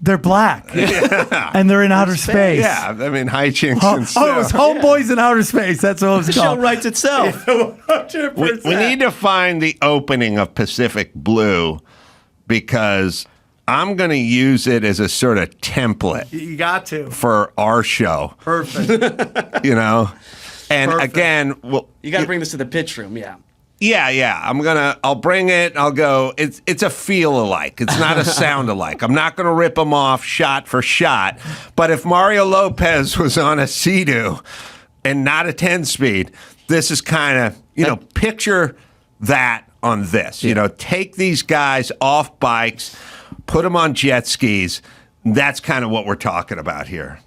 They're black. And they're in outer space. Yeah, I mean, hijinks and stuff. Oh, it was Homeboys in Outer Space. That's what it was The called. show writes itself. 100%. We need to find the opening of Pacific Blue because I'm going to use it as a sort of template You got to. for our show, Perfect. And Perfect. again, You got to bring this to the pitch room, yeah. Yeah. I'll bring it. I'll go. It's a feel alike. It's not a sound alike. I'm not going to rip them off shot for shot. But if Mario Lopez was on a Sea-Doo and not a 10-speed, this is kind of, picture that on this. Take these guys off bikes, put them on jet skis. That's kind of what we're talking about here.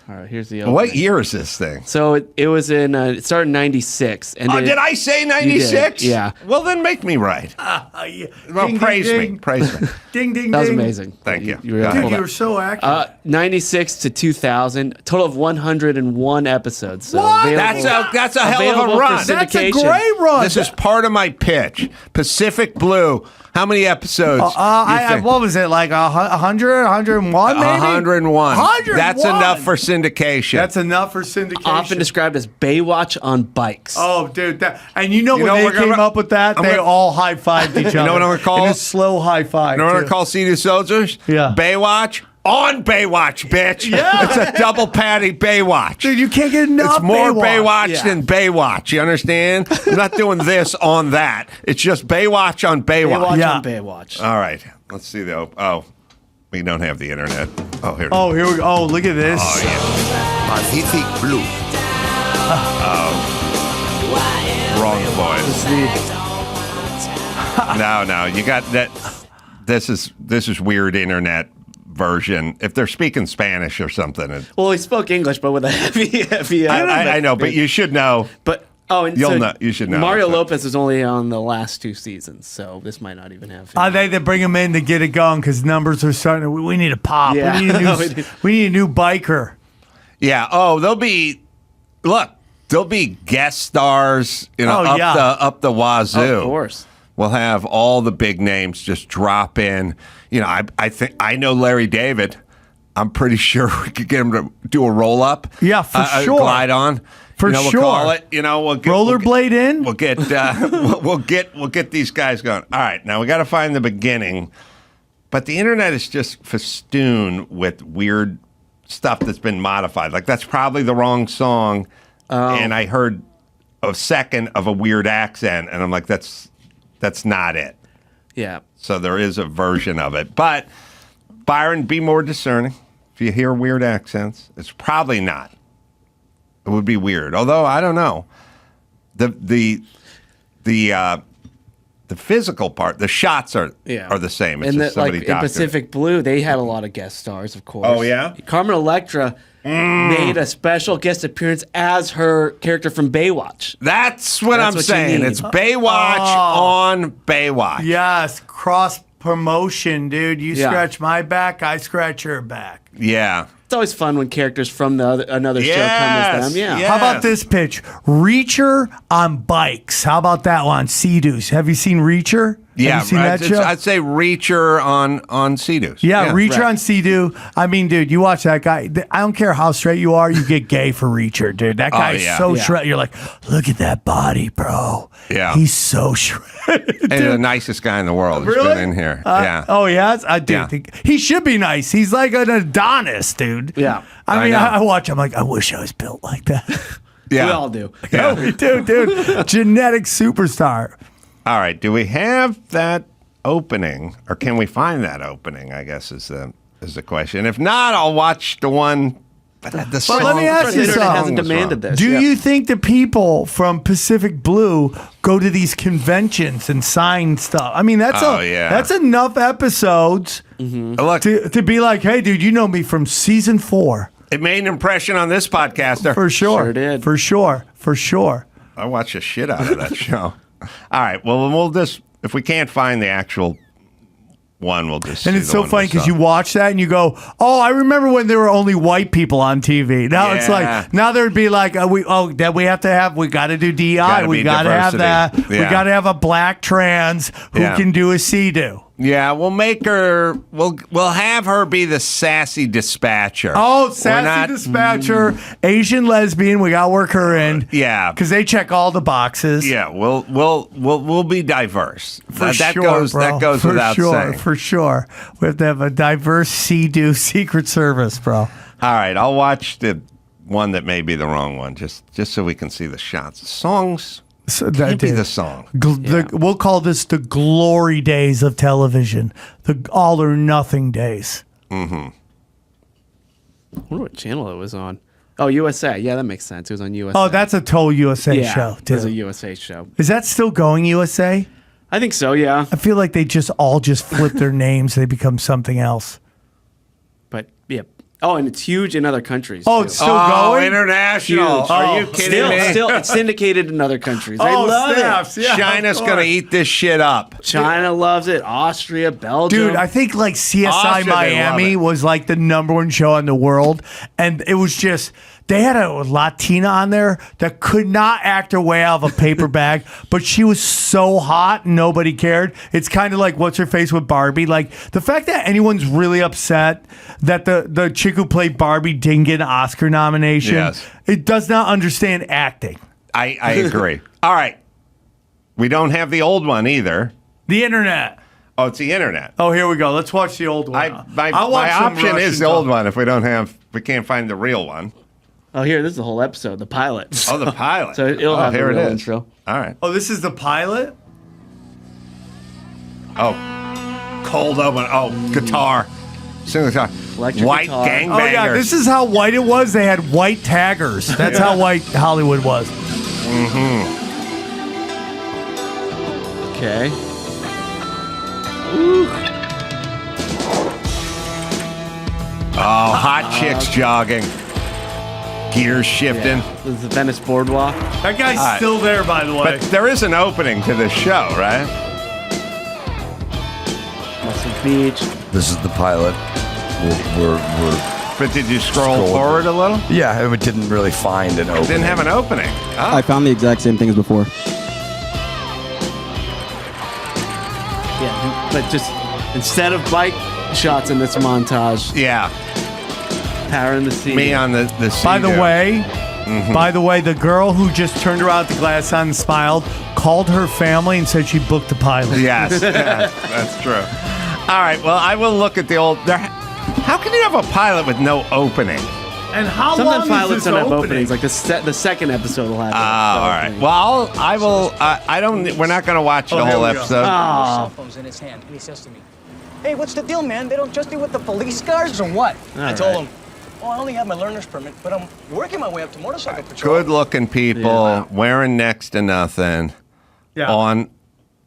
All right, here's the opening. What year is this thing? So it was in, it started in 96. And Did I say 96? Yeah. Well, then make me right. Well, Ding, praise ding, me. ding. Praise me. Ding, ding, That was ding. amazing. Thank you. You were able to Dude, pull you that. were so accurate. 96 to 2000, total of 101 episodes. So What? available- That's a hell of available a for run. That's a syndication. great run. This is part of my pitch. Pacific Blue. How many episodes? What was it, like 100, 101 maybe? 101. 101. That's enough for syndication. That's enough for syndication. Often described as Baywatch on bikes. Oh, dude. And you know You when know they what we're came gonna- up with that? I'm They gonna- all high-fived each other. know what I'm gonna call In a it? slow high-five. You know what I too. call Sea-Doo Soldiers? Yeah. Baywatch on Baywatch, bitch. Yeah. It's a double patty Baywatch. Dude, you can't get enough It's more Baywatch. Baywatch than Baywatch. You understand? I'm not doing this on that. It's just Baywatch on Baywatch. Baywatch Yeah. on Baywatch. All right. Let's see the. We don't have the internet. Oh, here. Oh, here we go. Oh, look at this. Oh, yeah. Pacific Blue. Wrong voice. No. You got that. This is weird internet version. If they're speaking Spanish or something. Well, he spoke English, but with a heavy. I know, but you should know. But and You'll know. You should know. Mario Lopez was only on the last 2 seasons, so this might not even have. Him. They bring him in to get it going because numbers are starting to. We need a pop. Yeah. We need a new biker. Yeah. Oh, there'll be guest stars. Up the wazoo. Of course. We'll have all the big names just drop in. I think I know Larry David. I'm pretty sure we could get him to do a roll up. Yeah, for sure. Glide on. For we'll sure. call it. We'll get Rollerblade in. We'll get we'll get these guys going. All right, now we got to find the beginning. But the internet is just festooned with weird stuff that's been modified. Like that's probably the wrong song, and I heard a second of a weird accent, and I'm like, that's not it. Yeah. So there is a version of it. But Byron, be more discerning. If you hear weird accents, it's probably not. It would be weird. Although I don't know. The physical part, the shots are the same. It's and just somebody in doctored it. Pacific Blue, they had a lot of guest stars, of course. Oh, yeah? Carmen Electra made a special guest appearance as her character from Baywatch. That's what I'm you saying. need. It's Baywatch on Baywatch. Yes, cross promotion, dude. You Yeah. scratch my back, I scratch your back. Yeah. It's always fun when characters from another show come as them. Yeah. How about this pitch? Reacher on bikes. How about that one? Sea-Doos. Have you seen Reacher? Yeah, Have you seen that show? I'd say Reacher on Sea-Doos. Yeah, Reacher on Sea-Doo. I mean, dude, you watch that guy. I don't care how straight you are, you get gay for Reacher, dude. That guy is so shredded. You're like, look at that body, bro. Yeah. He's so shredded. And the nicest guy in the world has Really? been in here. Oh, yeah? I do think he should be nice. He's like an Adonis, dude. Yeah. I mean, know. I watch him like, I wish I was built like that. Yeah. We all do. Yeah, we do, dude. Genetic superstar. All right. Do we have that opening, or can we find that opening? I guess is the question. If not, I'll watch the one. But let me ask you something. Hasn't demanded this. Do you think the people from Pacific Blue go to these conventions and sign stuff? I mean, that's enough episodes Look, to be like, hey, dude, you know me from season 4. it made an impression on this podcaster. For sure. Sure did. For sure. For sure. I watched the shit out of that show. All right. Well, we'll just, if we can't find the actual one, we'll just. And see it's the so one funny we because saw. you watch that and you go, oh, I remember when there were only white people on TV. Now it's Yeah. like, now there'd be like, we got to do DI. Gotta We be got to have that. diversity. We Yeah. got to have a black trans who Yeah. can do a Sea-Doo. Yeah, we'll make her. We'll have her be the sassy dispatcher. Oh, We're sassy not- dispatcher, Asian lesbian. We got to work her in. Yeah, Because they check all the boxes. yeah. We'll be diverse. For that sure, goes bro. that goes for without sure, saying. For sure. We have to have a diverse Sea-Doo Secret Service, bro. All right, I'll watch the one that may be the wrong one, just so we can see the shots. The songs So can't be the song. We'll call this the glory days of television, the all or nothing days. Mm-hmm. I wonder what channel it was on. Oh, USA. Yeah, that makes sense. It was on USA. Oh, that's a total USA yeah, show, it was a dude. USA show. Is that still going, USA? I think so, yeah. I feel like they just flip their names. They become something else. But, yeah. Oh, and it's huge in other countries. Oh, too. it's still going? International. Huge. Are you kidding me? Still, it's syndicated in other countries. I Oh, love snaps. it. Yeah, China's of gonna course. eat this shit up. China loves it. Austria, Belgium. Dude, I think like CSI Austria, they love Miami it. was like the #1 show in the world. And it was just, they had a Latina on there that could not act her way out of a paper bag, but she was so hot, nobody cared. It's kind of like What's Her Face with Barbie. Like the fact that anyone's really upset that the chick who played Barbie didn't get an Oscar nomination, Yes. it does not understand acting. I agree. All right. We don't have the old one either. The internet. Oh, it's the internet. Oh, here we go. Let's watch the old one. My I'll watch some option Russian is the old stuff. one if we can't find the real one. Oh, here, this is the whole episode, the pilot. Oh, the pilot. So it'll have here the it real is. intro. All right. Oh, this is the pilot? Oh, cold open. Oh, guitar. Single guitar. Electric White guitar. gangbangers. Oh, yeah, this is how white it was. They had white taggers. That's how white Hollywood was. Okay. Oh, hot chicks jogging. Gears shifting. This is the Venice Boardwalk. That guy's right. still there, by the way. But there is an opening to this show, right? Muscle Beach. This is the pilot. We're But did you scroll forward a little? yeah, we didn't really find an opening. Didn't have an opening. Oh. I found the exact same thing as before. Yeah, but just instead of bike shots in this montage, Yeah. power in the sea. Me on the By the Sea-Doo. way, the girl who just turned around with the glass on and smiled called her family and said she booked the pilot. Yes, yes, that's true. All right, well, I will look at the old. How can you have a pilot with no opening? And how Sometimes long pilots is this don't have opening? openings. Like the second episode will have. All right. Well, I will. I don't. We're not going to watch the here whole we go. episode. Cell phone's in his hand, and he says to me, "Hey, what's the deal, man? They don't trust me with the police cars or what?" I told him, "Oh, I only have my learner's permit, but I'm working my way up to motorcycle patrol." Good-looking people wearing next to nothing Yeah.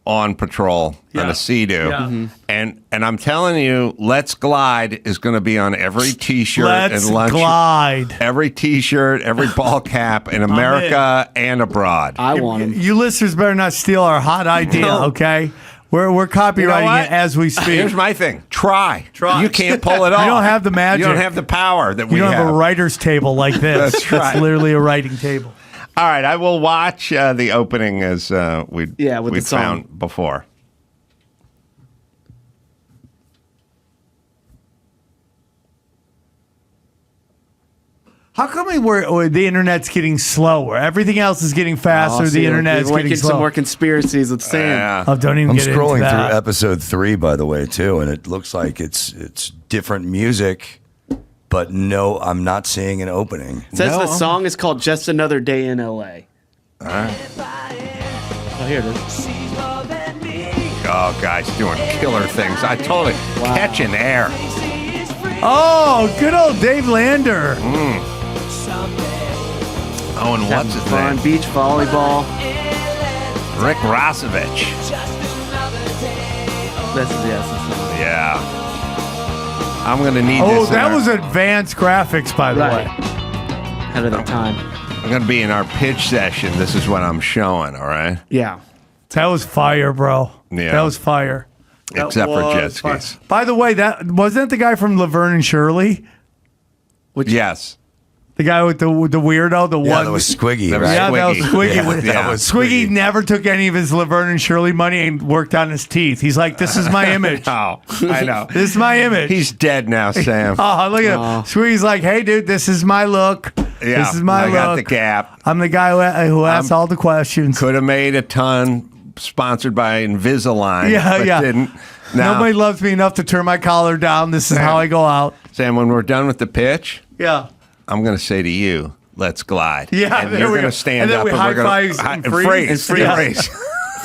on patrol on Yeah. a Sea-Doo. Yeah. And I'm telling you, Let's Glide is going to be on every T-shirt Let's and lunch. glide. Every T-shirt, every ball cap in America and abroad. I want him. You listeners better not steal our hot idea, okay? We're copywriting what? it as we speak. Here's my thing. Try. Try. You can't pull it off. You don't have the magic. You don't have the power that we You don't have have. a writer's table like this. That's right. It's literally a writing table. All right, I will watch the opening as we with the song. found before. How come the internet's getting slower? Everything else is getting faster. The internet's getting some slower. more conspiracies with Sam. Oh, don't even I'm get into scrolling that. through episode 3, by the way, too, and it looks like it's different music, but no, I'm not seeing an opening. It says the song is called "Just Another Day in L.A." All right. Oh, here it is. Oh, guys, doing killer things. I totally catching air. Oh, good old Dave Lander. Oh, and what's his Fun name? beach volleyball. Rick Rosovich. This is song. Yeah. I'm going to need Oh, this. that was advanced graphics, by the way. Ahead of the time. I'm going to be in our pitch session. This is what I'm showing, all right? Yeah. That was fire, bro. Yeah. That was fire. Except for jet fire. skis. By the way, that wasn't that the guy from Laverne and Shirley? Yes. The guy with the weirdo, the Yeah, one. that was Squiggy, right? Yeah, that was Squiggy. Yeah, that was Squiggy never took any of his Laverne and Shirley money and worked on his teeth. He's like, this is my image. Oh, I know. This is my image. He's dead now, Sam. Oh, look at him. Squiggy's like, hey, dude, this is my look. Yeah, This is my I look. got the gap. I'm the guy who asks all the questions. Could have made a ton sponsored by Invisalign, Yeah, but yeah. didn't. Now, Nobody loves me enough to turn my collar down. This is how I go out. Sam, when we're done with the pitch, Yeah. I'm going to say to you, let's glide. Yeah, and there you're we going go. to stand And then up we and we're going high-fives and freeze. freeze.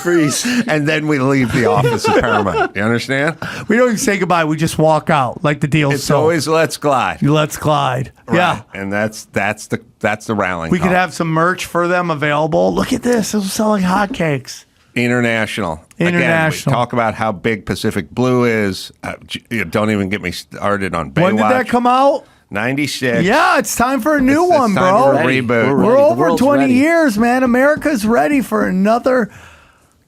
Freeze. And then we leave the office of Paramount. You understand? We don't even say goodbye. We just walk out like the deal's It's sold. always let's glide. Let's glide. Yeah. Right. And that's the rallying We call. could have some merch for them available. Look at this. It was selling hotcakes. International. International. Again, we talk about how big Pacific Blue is. Don't even get me started on Baywatch. When did that come out? 96. Yeah, it's time for a new It's one, time bro. for a reboot. We're The over world's 20 ready. years, man. America's ready for another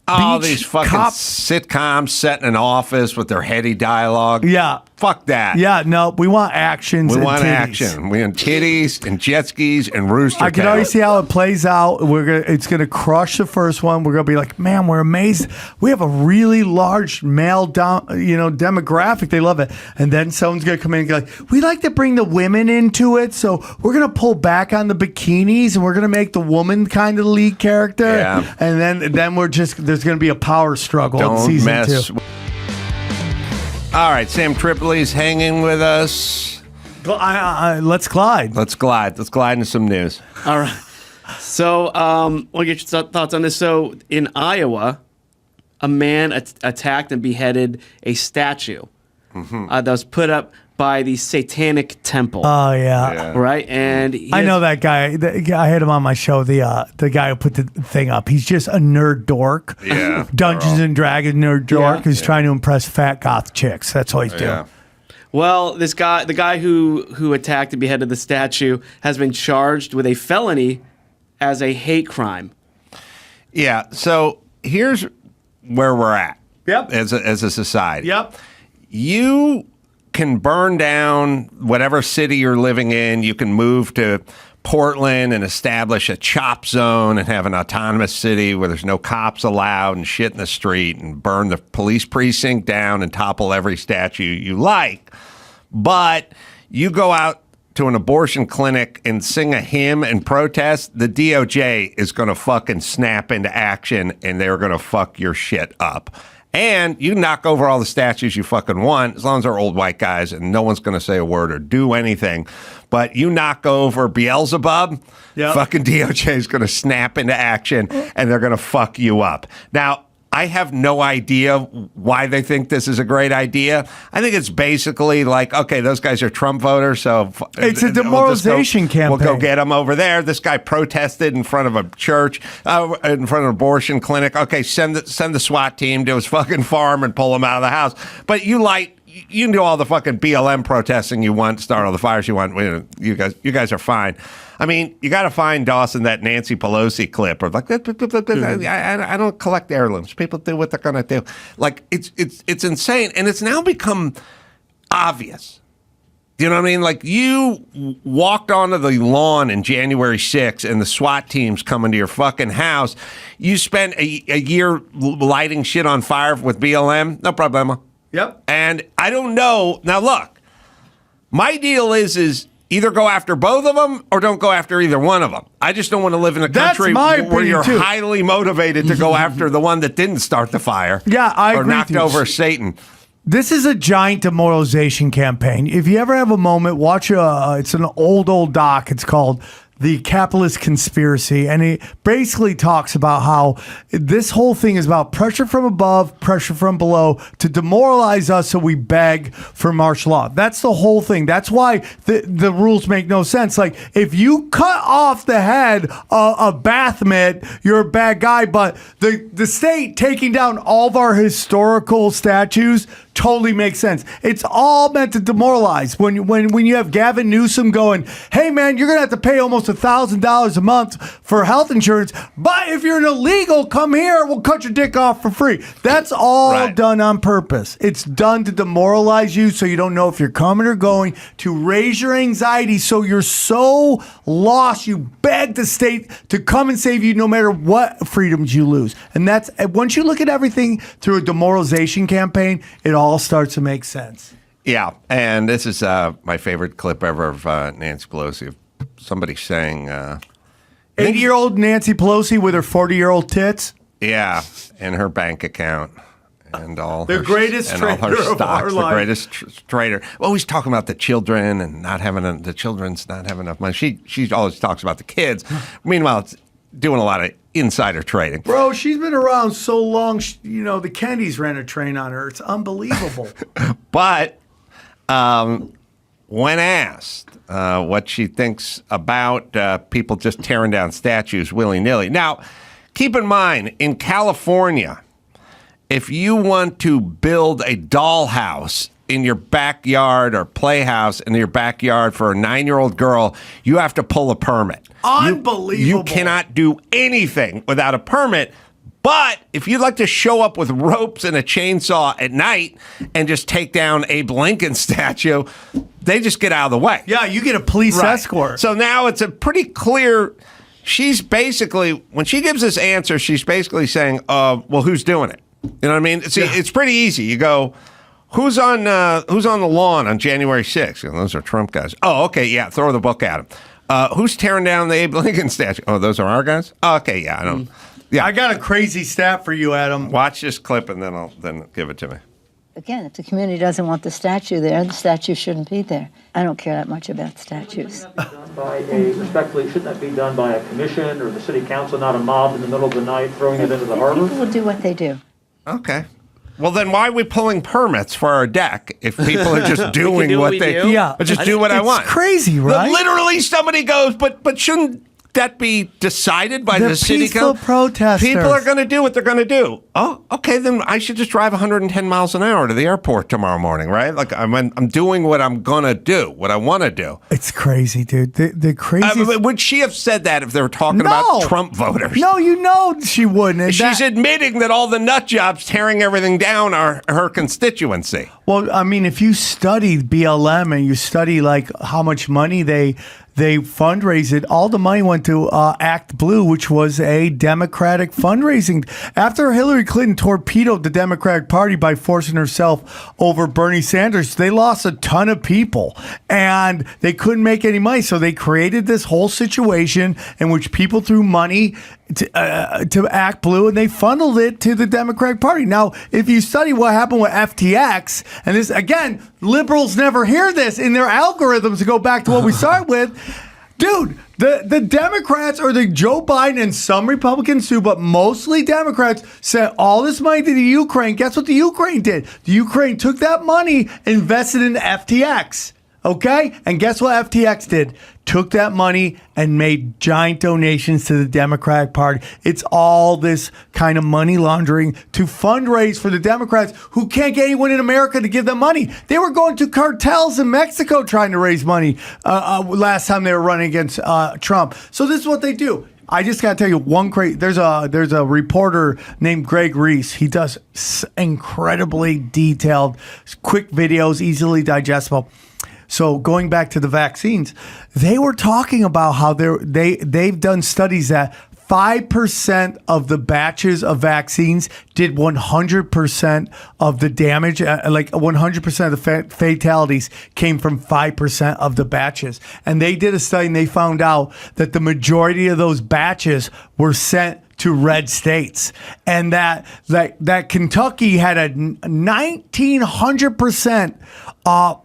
All beach these fucking cop. sitcoms set in an office with their heady dialogue. Yeah. Fuck that. Yeah, no, we want actions We and want titties. action. We want titties and jet skis and rooster I can tails. already see how it plays out. It's gonna crush the first one. We're gonna be like, man, we're amazed. We have a really large male, demographic. They love it. And then someone's gonna come in and go like, we like to bring the women into it, so we're gonna pull back on the bikinis and we're gonna make the woman kind of the lead character. Yeah. And then there's gonna be a power struggle in Don't season mess. 2. All right, Sam Tripoli's hanging with us. Let's glide. Let's glide. Let's glide into some news. All right. So, we'll get your thoughts on this. So, in Iowa, a man attacked and beheaded a statue that was put up by the Satanic Temple. Oh yeah. Right, and I know that guy. I had him on my show. The guy who put the thing up. He's just a nerd dork. Yeah. Dungeons and Dragons nerd dork Yeah. who's trying to impress fat goth chicks. That's all he's doing. Yeah. Well, the guy who attacked and beheaded the statue, has been charged with a felony as a hate crime. Yeah. So here's where we're at. Yep. As a society. Yep. You can burn down whatever city you're living in. You can move to Portland and establish a chop zone and have an autonomous city where there's no cops allowed and shit in the street and burn the police precinct down and topple every statue you like. But you go out to an abortion clinic and sing a hymn and protest, the DOJ is going to fucking snap into action and they're going to fuck your shit up. And you knock over all the statues you fucking want, as long as they're old white guys and no one's going to say a word or do anything. But you knock over Beelzebub, fucking DOJ is going to snap into action and they're going to fuck you up. Now, I have no idea why they think this is a great idea. I think it's basically like, okay, those guys are Trump voters, so It's a demoralization campaign. We'll go get them over there. This guy protested in front of a church, in front of an abortion clinic. Okay, send the SWAT team to his fucking farm and pull him out of the house. But you can do all the fucking BLM protesting you want, start all the fires you want. You guys are fine. I mean, you got to find, Dawson, that Nancy Pelosi clip of like, I don't collect heirlooms. People do what they're going to do. Like, it's insane. And it's now become obvious. You know what I mean? Like, you walked onto the lawn in January 6th and the SWAT team's coming to your fucking house. You spent a year lighting shit on fire with BLM. No problema. Yep. And I don't know. Now, look, my deal is either go after both of them or don't go after either one of them. I just don't want to live in a country where you're highly motivated to go after the one that didn't start the fire. Yeah, I agree. Or knocked over Satan. This is a giant demoralization campaign. If you ever have a moment, watch it's an old doc. It's called The Capitalist Conspiracy. And it basically talks about how this whole thing is about pressure from above, pressure from below to demoralize us so we beg for martial law. That's the whole thing. That's why the rules make no sense. Like, if you cut off the head of Baphomet, you're a bad guy. But the state taking down all of our historical statues totally makes sense. It's all meant to demoralize. When you have Gavin Newsom going, hey man, you're gonna have to pay almost $1,000 a month for health insurance, but if you're an illegal, come here, we'll cut your dick off for free. That's all done on purpose. It's done to demoralize you so you don't know if you're coming or going, to raise your anxiety so you're so lost you beg the state to come and save you no matter what freedoms you lose. And that's, once you look at everything through a demoralization campaign, it all starts to make sense. Yeah, and this is my favorite clip ever of Nancy Pelosi. Somebody saying... 80-year-old Nancy Pelosi with her 40-year-old tits? Yeah, and her bank account. And all the greatest trader all her stocks, of our life. The greatest trader. Always talking about the children and not having the children's not having enough money. She always talks about the kids. Meanwhile, it's doing a lot of insider trading. Bro, she's been around so long. The Kennedys ran a train on her. It's unbelievable. But when asked what she thinks about people just tearing down statues willy-nilly. Now, keep in mind, in California, if you want to build a dollhouse in your backyard or playhouse in your backyard for a 9-year-old girl, you have to pull a permit. Unbelievable. You cannot do anything without a permit. But if you'd like to show up with ropes and a chainsaw at night and just take down Abe Lincoln statue, they just get out of the way. Yeah, you get a police escort. So now it's a pretty clear... She's basically, when she gives this answer, she's basically saying, well, who's doing it? You know what I mean? See, it's pretty easy. You go, who's on the lawn on January 6th? You know, those are Trump guys. Oh, okay, yeah, throw the book at him. Who's tearing down the Abe Lincoln statue? Oh, those are our guys? Oh, okay, yeah, I don't. Yeah, I got a crazy stat for you, Adam. Watch this clip and then give it to me. Again, if the community doesn't want the statue there, the statue shouldn't be there. I don't care that much about statues. Respectfully, shouldn't that be done by a commission or the city council, not a mob in the middle of the night throwing it into the harbor? People will do what they do. Okay. Well, then why are we pulling permits for our deck if people are just doing what they do? Yeah, just do what I want? It's crazy, right? Literally, somebody goes, but shouldn't that be decided by the city council? Protesters. People are going to do what they're going to do. Oh, okay, then I should just drive 110 miles an hour to the airport tomorrow morning, right? Like I'm doing what I'm going to do, what I want to do. It's crazy, dude. The craziest... would she have said that if they were talking about Trump voters? No, she wouldn't. And she's admitting that all the nut jobs tearing everything down are her constituency. Well, I mean, if you study BLM and you study like how much money they fundraised it. All the money went to Act Blue, which was a Democratic fundraising. After Hillary Clinton torpedoed the Democratic Party by forcing herself over Bernie Sanders, they lost a ton of people and they couldn't make any money. So they created this whole situation in which people threw money to Act Blue, and they funneled it to the Democratic Party. Now, if you study what happened with FTX, and this, again, liberals never hear this in their algorithms to go back to what we started with. Dude, the Democrats, or the Joe Biden and some Republicans too, but mostly Democrats, sent all this money to the Ukraine. Guess what the Ukraine did? The Ukraine took that money, invested in FTX. Okay? And guess what FTX did? took that money and made giant donations to the Democratic Party. It's all this kind of money laundering to fundraise for the Democrats who can't get anyone in America to give them money. They were going to cartels in Mexico trying to raise money last time they were running against Trump. So this is what they do. I just got to tell you one great. There's a reporter named Greg Reese. He does incredibly detailed, quick videos, easily digestible. So going back to the vaccines, they were talking about how they've done studies that 5% of the batches of vaccines did 100% of the damage, like 100% of the fatalities came from 5% of the batches. And they did a study and they found out that the majority of those batches were sent to red states, and that Kentucky had a 1,900%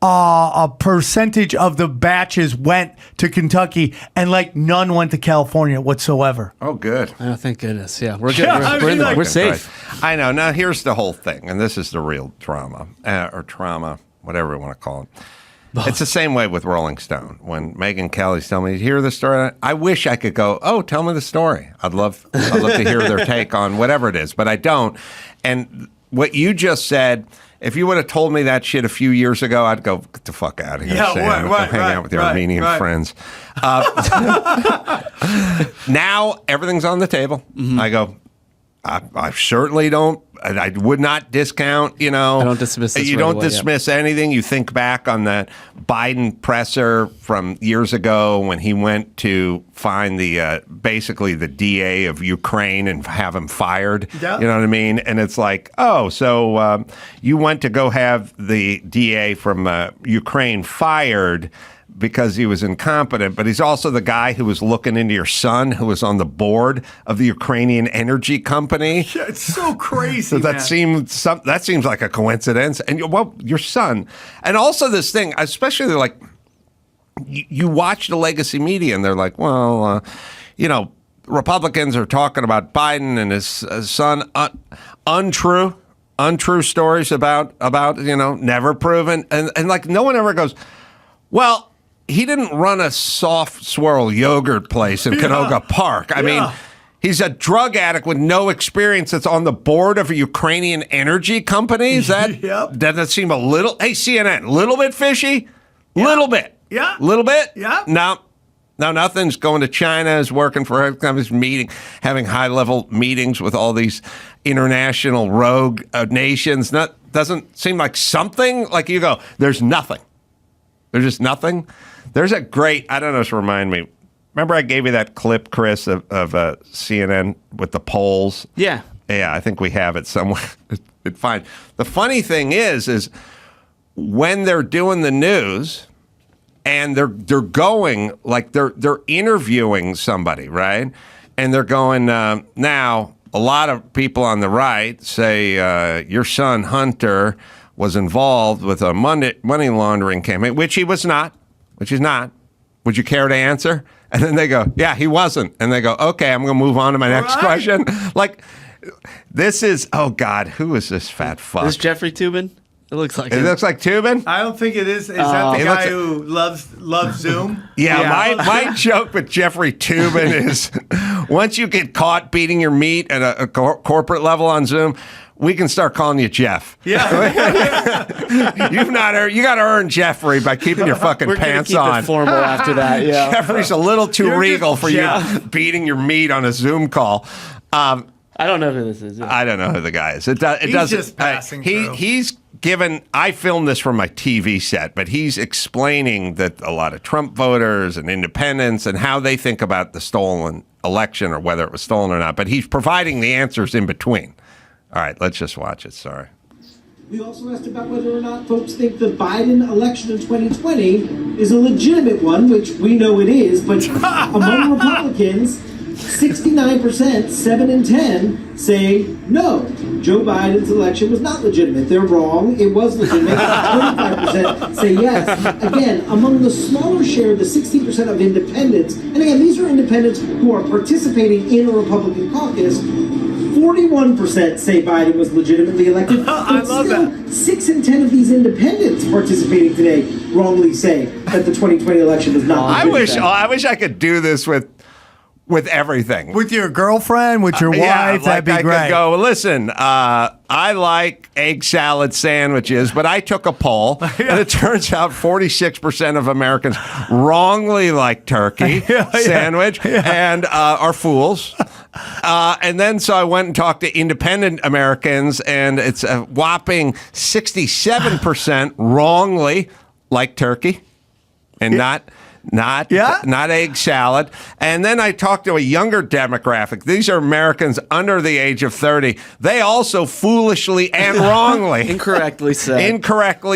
a percentage of the batches went to Kentucky, and like none went to California whatsoever. Oh, good. Oh, thank goodness. Yeah, we're good. We're safe. Right. I know. Now, here's the whole thing, and this is the real drama, or trauma, whatever you want to call it. It's the same way with Rolling Stone. When Megyn Kelly's telling me, "You hear the story?" I wish I could go, "Oh, tell me the story." I'd love to hear their take on whatever it is, but I don't. And what you just said, if you would have told me that shit a few years ago, I'd go, "Get the fuck out of here, Sam. Go hang out with your Armenian friends." Now everything's on the table. Mm-hmm. I go, I certainly don't. I would not discount, I don't dismiss this. You don't dismiss anything. You think back on that Biden presser from years ago when he went to find basically the DA of Ukraine and have him fired. Yeah. You know what I mean? And it's like, oh, so you went to go have the DA from Ukraine fired because he was incompetent, but he's also the guy who was looking into your son, who was on the board of the Ukrainian energy company. Yeah, it's so crazy. So that seems like a coincidence. And your son, and also this thing, especially like you watch the legacy media, and they're like, well, Republicans are talking about Biden and his son, untrue stories about never proven, and like no one ever goes, well, he didn't run a soft swirl yogurt place in Canoga Park. I mean, he's a drug addict with no experience that's on the board of a Ukrainian energy company. Doesn't that seem a little, hey, CNN, a little bit fishy? Little bit. Yeah. Little bit? Yeah. No, nothing's going to China, is working for his meeting, having high-level meetings with all these international rogue nations. Doesn't seem like something, like you go, there's nothing. There's just nothing. There's a great, I don't know, just remind me. Remember I gave you that clip, Chris, of CNN with the polls? Yeah. Yeah, I think we have it somewhere. It's fine. The funny thing is when they're doing the news and they're going, like they're interviewing somebody, right? And they're going, now, a lot of people on the right say your son, Hunter, was involved with a money laundering campaign, which he was not, which he's not. Would you care to answer? And then they go, yeah, he wasn't. And they go, okay, I'm going to move on to my next question. Like, this is, oh, God, who is this fat fuck? Is Jeffrey Toobin? It looks like it. It looks like Toobin? I don't think it is. Is that the guy who loves Zoom? Yeah, my joke with Jeffrey Toobin is once you get caught beating your meat at a corporate level on Zoom, we can start calling you Jeff. Yeah. You got to earn Jeffrey by keeping your fucking pants keep on. It formal after that. Yeah. Jeffrey's a little too regal for you beating your meat on a Zoom call. I don't know who this is. Yeah. I don't know who the guy is. He's just passing through. He's given. I filmed this from my TV set, but he's explaining that a lot of Trump voters and independents and how they think about the stolen election or whether it was stolen or not. But he's providing the answers in between. All right, let's just watch it. Sorry. We also asked about whether or not folks think the Biden election in 2020 is a legitimate one, which we know it is, but among Republicans, 69%, 7 in 10, say no. Joe Biden's election was not legitimate. They're wrong. It was legitimate. 25% say yes. Again, among the smaller share, the 16% of independents, and again, these are independents who are participating in a Republican caucus, 41% say Biden was legitimately elected. I love that. 6 in 10 of these independents participating today wrongly say that the 2020 election was not legitimate. I wish I could do this with everything. With your girlfriend, with your wife, yeah, that'd be I great. could go, listen, I like egg salad sandwiches, but I took a poll, and it turns out 46% of Americans wrongly like turkey sandwich and are fools. And then so I went and talked to independent Americans, and it's a whopping 67% wrongly like turkey and not egg salad. And then I talked to a younger demographic. These are Americans under the age of 30. They also foolishly and wrongly incorrectly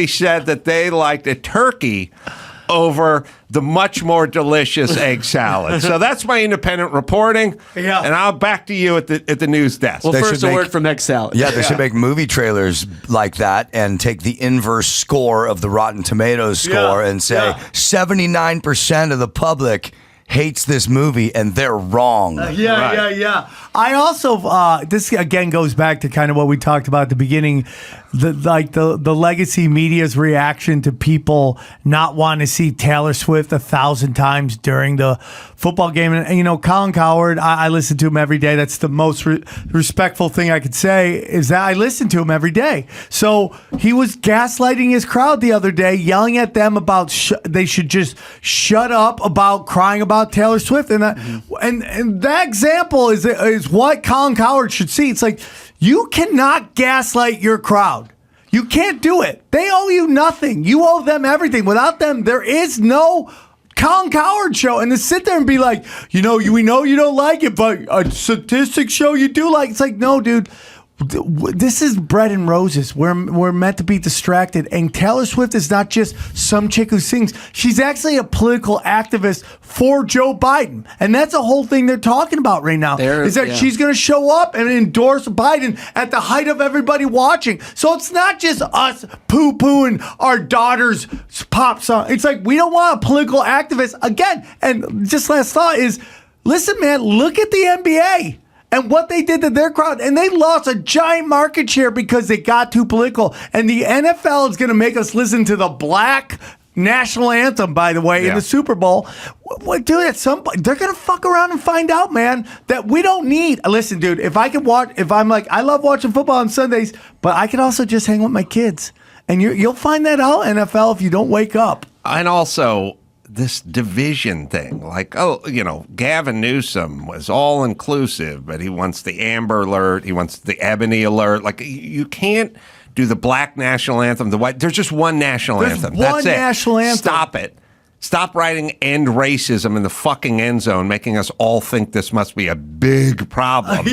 said that they liked a turkey over the much more delicious egg salad. So that's my independent reporting. Yeah. And I'll back to you at the news desk. Well, first a word from egg salad. Yeah, they should make movie trailers like that and take the inverse score of the Rotten Tomatoes score and say 79% of the public hates this movie and they're wrong. Yeah. I also this again goes back to kind of what we talked about at the beginning, the legacy media's reaction to people not wanting to see Taylor Swift 1,000 times during the football game. And Colin Cowherd, I listen to him every day. That's the most respectful thing I could say, is that I listen to him every day. So he was gaslighting his crowd the other day, yelling at them about they should just shut up about crying about Taylor Swift. And that example is what Colin Cowherd should see. It's like, you cannot gaslight your crowd. You can't do it. They owe you nothing. You owe them everything. Without them, there is no Colin Cowherd show. And to sit there and be like, we know you don't like it, but a statistics show you do like. It's like, no, dude. This is bread and roses. We're meant to be distracted. And Taylor Swift is not just some chick who sings. She's actually a political activist for Joe Biden. And that's a whole thing they're talking about right now. She's going to show up and endorse Biden at the height of everybody watching. So it's not just us poo-pooing our daughter's pop song. It's like, we don't want a political activist. Again, and just last thought is, listen, man, look at the NBA. And what they did to their crowd. And they lost a giant market share because they got too political. And the NFL is going to make us listen to the black national anthem, by the way, in the Super Bowl. Dude, at some point, they're going to fuck around and find out, man, that we don't need. Listen, dude, if I'm like, I love watching football on Sundays, but I can also just hang with my kids. And you'll find that out, NFL, if you don't wake up. And also, this division thing, like, Gavin Newsom was all inclusive, but he wants the Amber Alert, he wants the Ebony Alert. Like, you can't do the black national anthem, the white. There's just one national anthem. That's it. National anthem. Stop it. Stop writing "end racism" in the fucking end zone, making us all think this must be a big problem.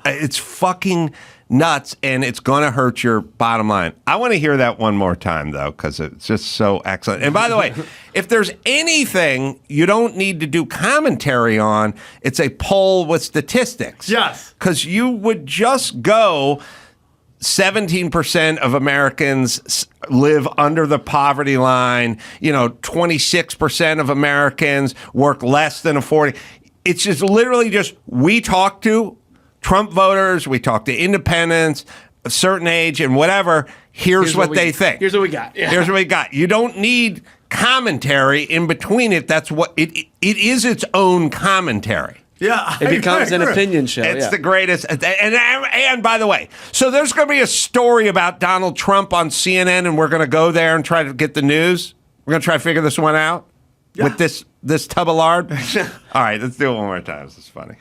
It's fucking nuts, and it's going to hurt your bottom line. I want to hear that one more time, though, because it's just so excellent. And by the way, if there's anything you don't need to do commentary on, it's a poll with statistics. Yes. Because you would just go, 17% of Americans live under the poverty line. 26% of Americans work less than a 40. It's just literally just, we talk to Trump voters, we talk to independents, a certain age and whatever. Here's what they think. Here's what we got. Yeah. Here's what we got. You don't need commentary in between it. That's what it is, its own commentary. Yeah, it becomes an opinion show. It's the greatest. And by the way, so there's going to be a story about Donald Trump on CNN, and we're going to go there and try to get the news. We're going to try to figure this one out with this tub of lard. All right, let's do it one more time. This is funny.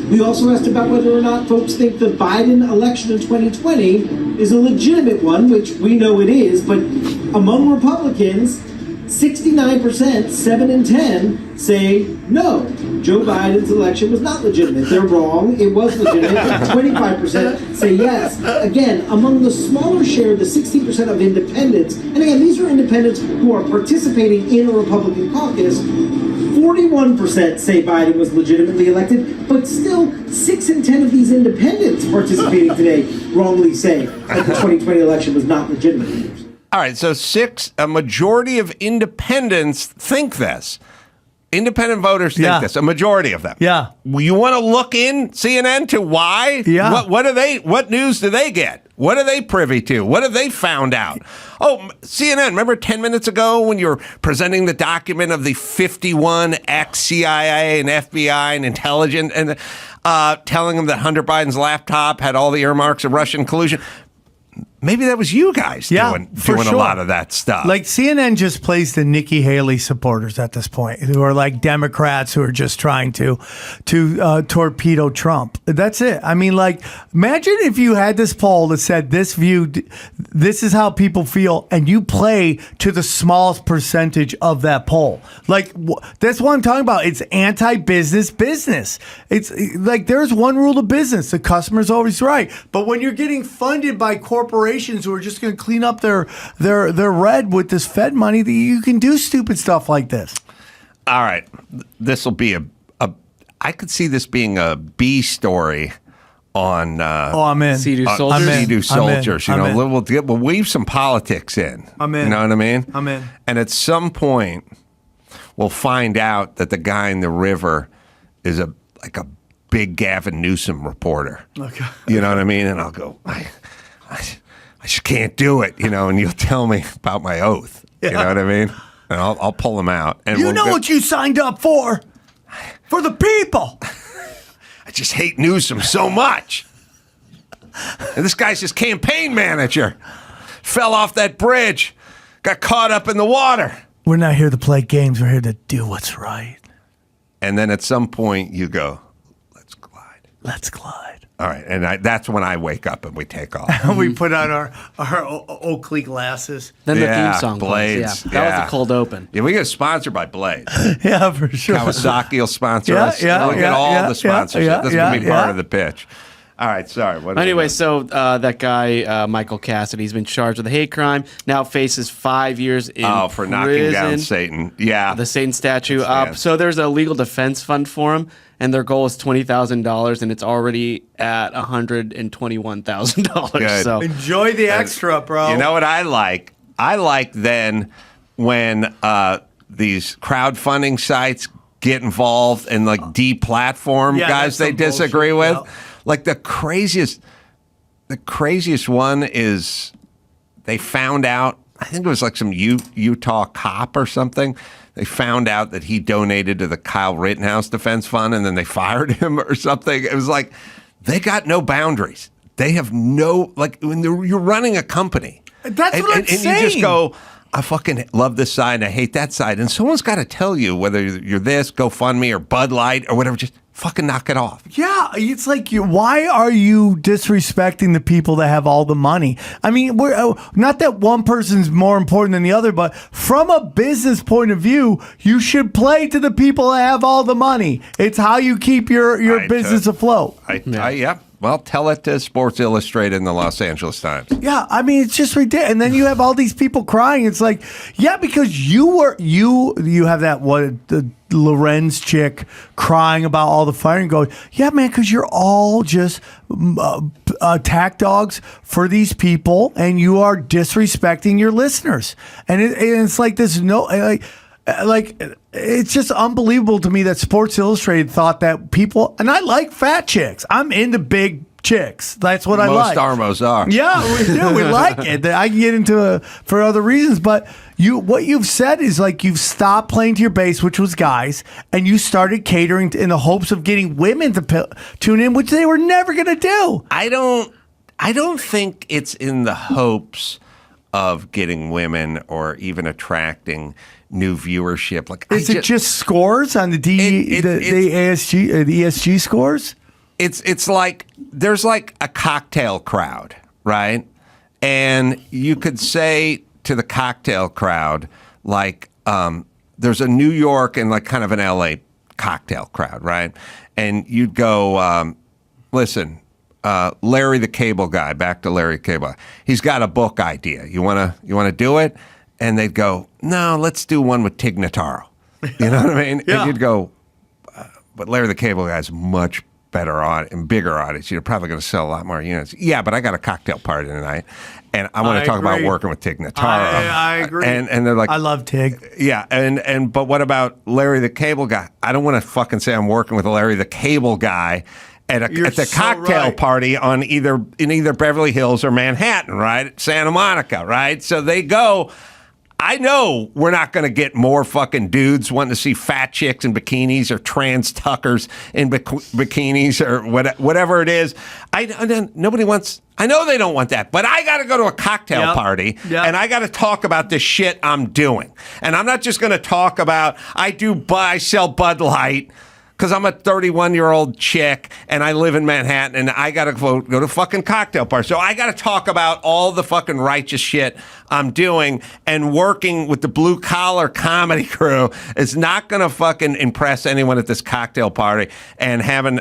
We also asked about whether or not folks think the Biden election in 2020 is a legitimate one, which we know it is, but among Republicans, 69%, 7 in 10, say no. Joe Biden's election was not legitimate. They're wrong. It was legitimate. 25% say yes. Again, among the smaller share, the 16% of independents, and again, these are independents who are participating in a Republican caucus, 41% say Biden was legitimately elected, but still 6 in 10 of these independents participating today wrongly say that the 2020 election was not legitimate. All right, so a majority of independents think this. Independent voters think this. A majority of them. Yeah. You want to look in CNN to why? Yeah. What news do they get? What are they privy to? What have they found out? Oh, CNN, remember 10 minutes ago when you were presenting the document of the 51 ex-CIA and FBI and intelligence and telling them that Hunter Biden's laptop had all the earmarks of Russian collusion? Maybe that was you guys doing a lot of that stuff. Like CNN just plays the Nikki Haley supporters at this point, who are like Democrats who are just trying to torpedo Trump. That's it. I mean, like, imagine if you had this poll that said this is how people feel, and you play to the smallest percentage of that poll. Like, that's what I'm talking about. It's anti-business. It's like there's one rule of business: the customer's always right. But when you're getting funded by corporations who are just going to clean up their red with this Fed money, that you can do stupid stuff like this. All right, this will be I could see this being a B story on. I'm in. Sea-Doo Sea-Doo soldiers. soldiers. You know, we'll weave some politics in. I'm in. You know what I mean? I'm in. And at some point, we'll find out that the guy in the river is a big Gavin Newsom reporter. Okay. You know what I mean? And I'll go, I just can't do it, you know, and you'll tell me about my oath. You know what I mean? And I'll pull them out. And you know what you signed up for the people. I just hate Newsom so much. And this guy's his campaign manager. Fell off that bridge. Got caught up in the water. We're not here to play games. We're here to do what's right. And then at some point you go, let's glide. Let's glide. All right, and that's when I wake up and we take off. We put on our Oakley glasses. Then the theme song Blades. plays. Yeah, that was a cold open. Yeah, we get sponsored by Blades. Yeah, for sure. Kawasaki will sponsor us. We'll get all the sponsorship. This will be part of the pitch. All right, sorry. Anyway, so that guy, Michael Cassidy, he's been charged with a hate crime. Now faces 5 years in for knocking down Satan. Yeah. The Satan statue. So there's a legal defense fund for him, and their goal is $20,000, and it's already at $121,000. So enjoy the extra, bro. You know what I like? I like then when these crowdfunding sites get involved and like deplatform guys they disagree with. Yep. Like the craziest one is they found out, I think it was like some Utah cop or something. They found out that he donated to the Kyle Rittenhouse Defense Fund and then they fired him or something. It was like, they got no boundaries. They have no, like when you're running a company. That's what I'm saying. And you just go, I fucking love this side and I hate that side. And someone's got to tell you whether you're this, GoFundMe or Bud Light or whatever, just fucking knock it off. Yeah, it's like, why are you disrespecting the people that have all the money? I mean, we're not that one person's more important than the other, but from a business point of view, you should play to the people that have all the money. It's how you keep your business afloat. Yeah. Well, tell it to Sports Illustrated and the Los Angeles Times. Yeah, I mean, it's just ridiculous. And then you have all these people crying. It's like, yeah, because you have that the Lorenz chick crying about all the firing, going, yeah, man, because you're all just attack dogs for these people, and you are disrespecting your listeners. And it's like this like it's just unbelievable to me that Sports Illustrated thought that people, and I like fat chicks. I'm into big chicks. That's what I like. Most Armos are. Yeah, we do. We like it. I can get into for other reasons, but what you've said is like you've stopped playing to your base, which was guys, and you started catering in the hopes of getting women to tune in, which they were never going to do. I don't think it's in the hopes of getting women or even attracting new viewership. Like, is it just scores on the ESG scores? It's like there's like a cocktail crowd, right? And you could say to the cocktail crowd, like, there's a New York and like kind of an LA cocktail crowd, right? And you'd go, listen, Larry the Cable Guy, back to Larry Cable. He's got a book idea. You wanna do it? And they'd go, no, let's do one with Tig Notaro. You know what I mean? Yeah. And you'd go, but Larry the Cable Guy is much better and bigger audience. You're probably going to sell a lot more units. Yeah, but I got a cocktail party tonight, and I want to talk about working with Tig Notaro. I agree. And they're like, I love Tig. Yeah, but what about Larry the Cable Guy? I don't want to fucking say I'm working with Larry the Cable Guy at the cocktail party in either Beverly Hills or Manhattan, right? Santa Monica, right? So they go. I know we're not going to get more fucking dudes wanting to see fat chicks in bikinis or trans tuckers in bikinis or whatever it is. Nobody wants. I know they don't want that, but I got to go to a cocktail party and I got to talk about the shit I'm doing. And I'm not just going to talk about I sell Bud Light. Because I'm a 31-year-old chick and I live in Manhattan and I got to go to fucking cocktail parties. So I got to talk about all the fucking righteous shit I'm doing, and working with the blue-collar comedy crew is not going to fucking impress anyone at this cocktail party, and having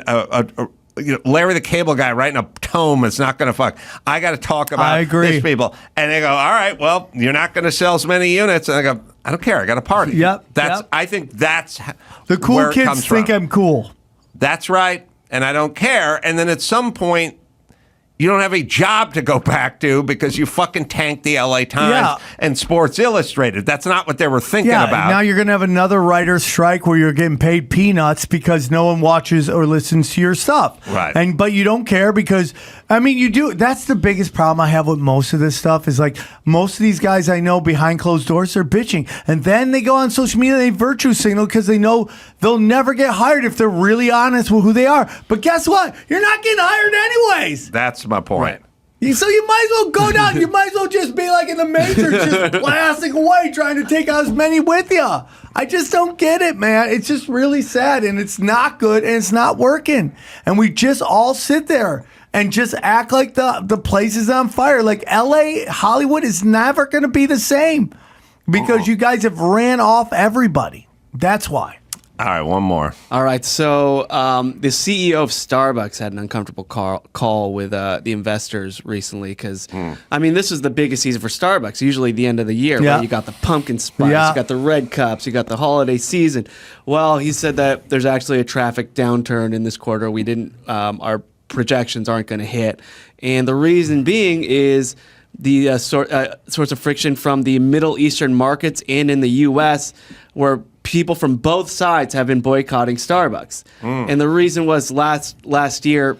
Larry the Cable Guy writing a tome is not going to fuck. I got to talk about these people. And they go, all right, well, you're not going to sell as many units. And I go, I don't care. I got a party. I think that's the cool where it kids comes think from. I'm cool. That's right. And I don't care. And then at some point, you don't have a job to go back to because you fucking tanked the LA Times and Sports Illustrated. That's not what they were thinking about. Now you're going to have another writer's strike where you're getting paid peanuts because no one watches or listens to your stuff. Right. But you don't care because, I mean, you do. That's the biggest problem I have with most of this stuff is like most of these guys I know behind closed doors, they're bitching. And then they go on social media, they virtue signal because they know they'll never get hired if they're really honest with who they are. But guess what? You're not getting hired anyways. That's my point. So you might as well go down. You might as well just be like in the Matrix, just blasting away, trying to take out as many with you. I just don't get it, man. It's just really sad, and it's not good, and it's not working. And we just all sit there and just act like the place is on fire. Like L.A., Hollywood is never going to be the same because you guys have ran off everybody. That's why. All right, one more. All right, so the CEO of Starbucks had an uncomfortable call with the investors recently because, I mean, this is the biggest season for Starbucks, usually the end of the year. Right? You got the pumpkin spice, you got the red cups, you got the holiday season. Well, he said that there's actually a traffic downturn in this quarter. We didn't, our projections aren't going to hit. And the reason being is the sorts of friction from the Middle Eastern markets and in the U.S. where people from both sides have been boycotting Starbucks. And the reason was last year,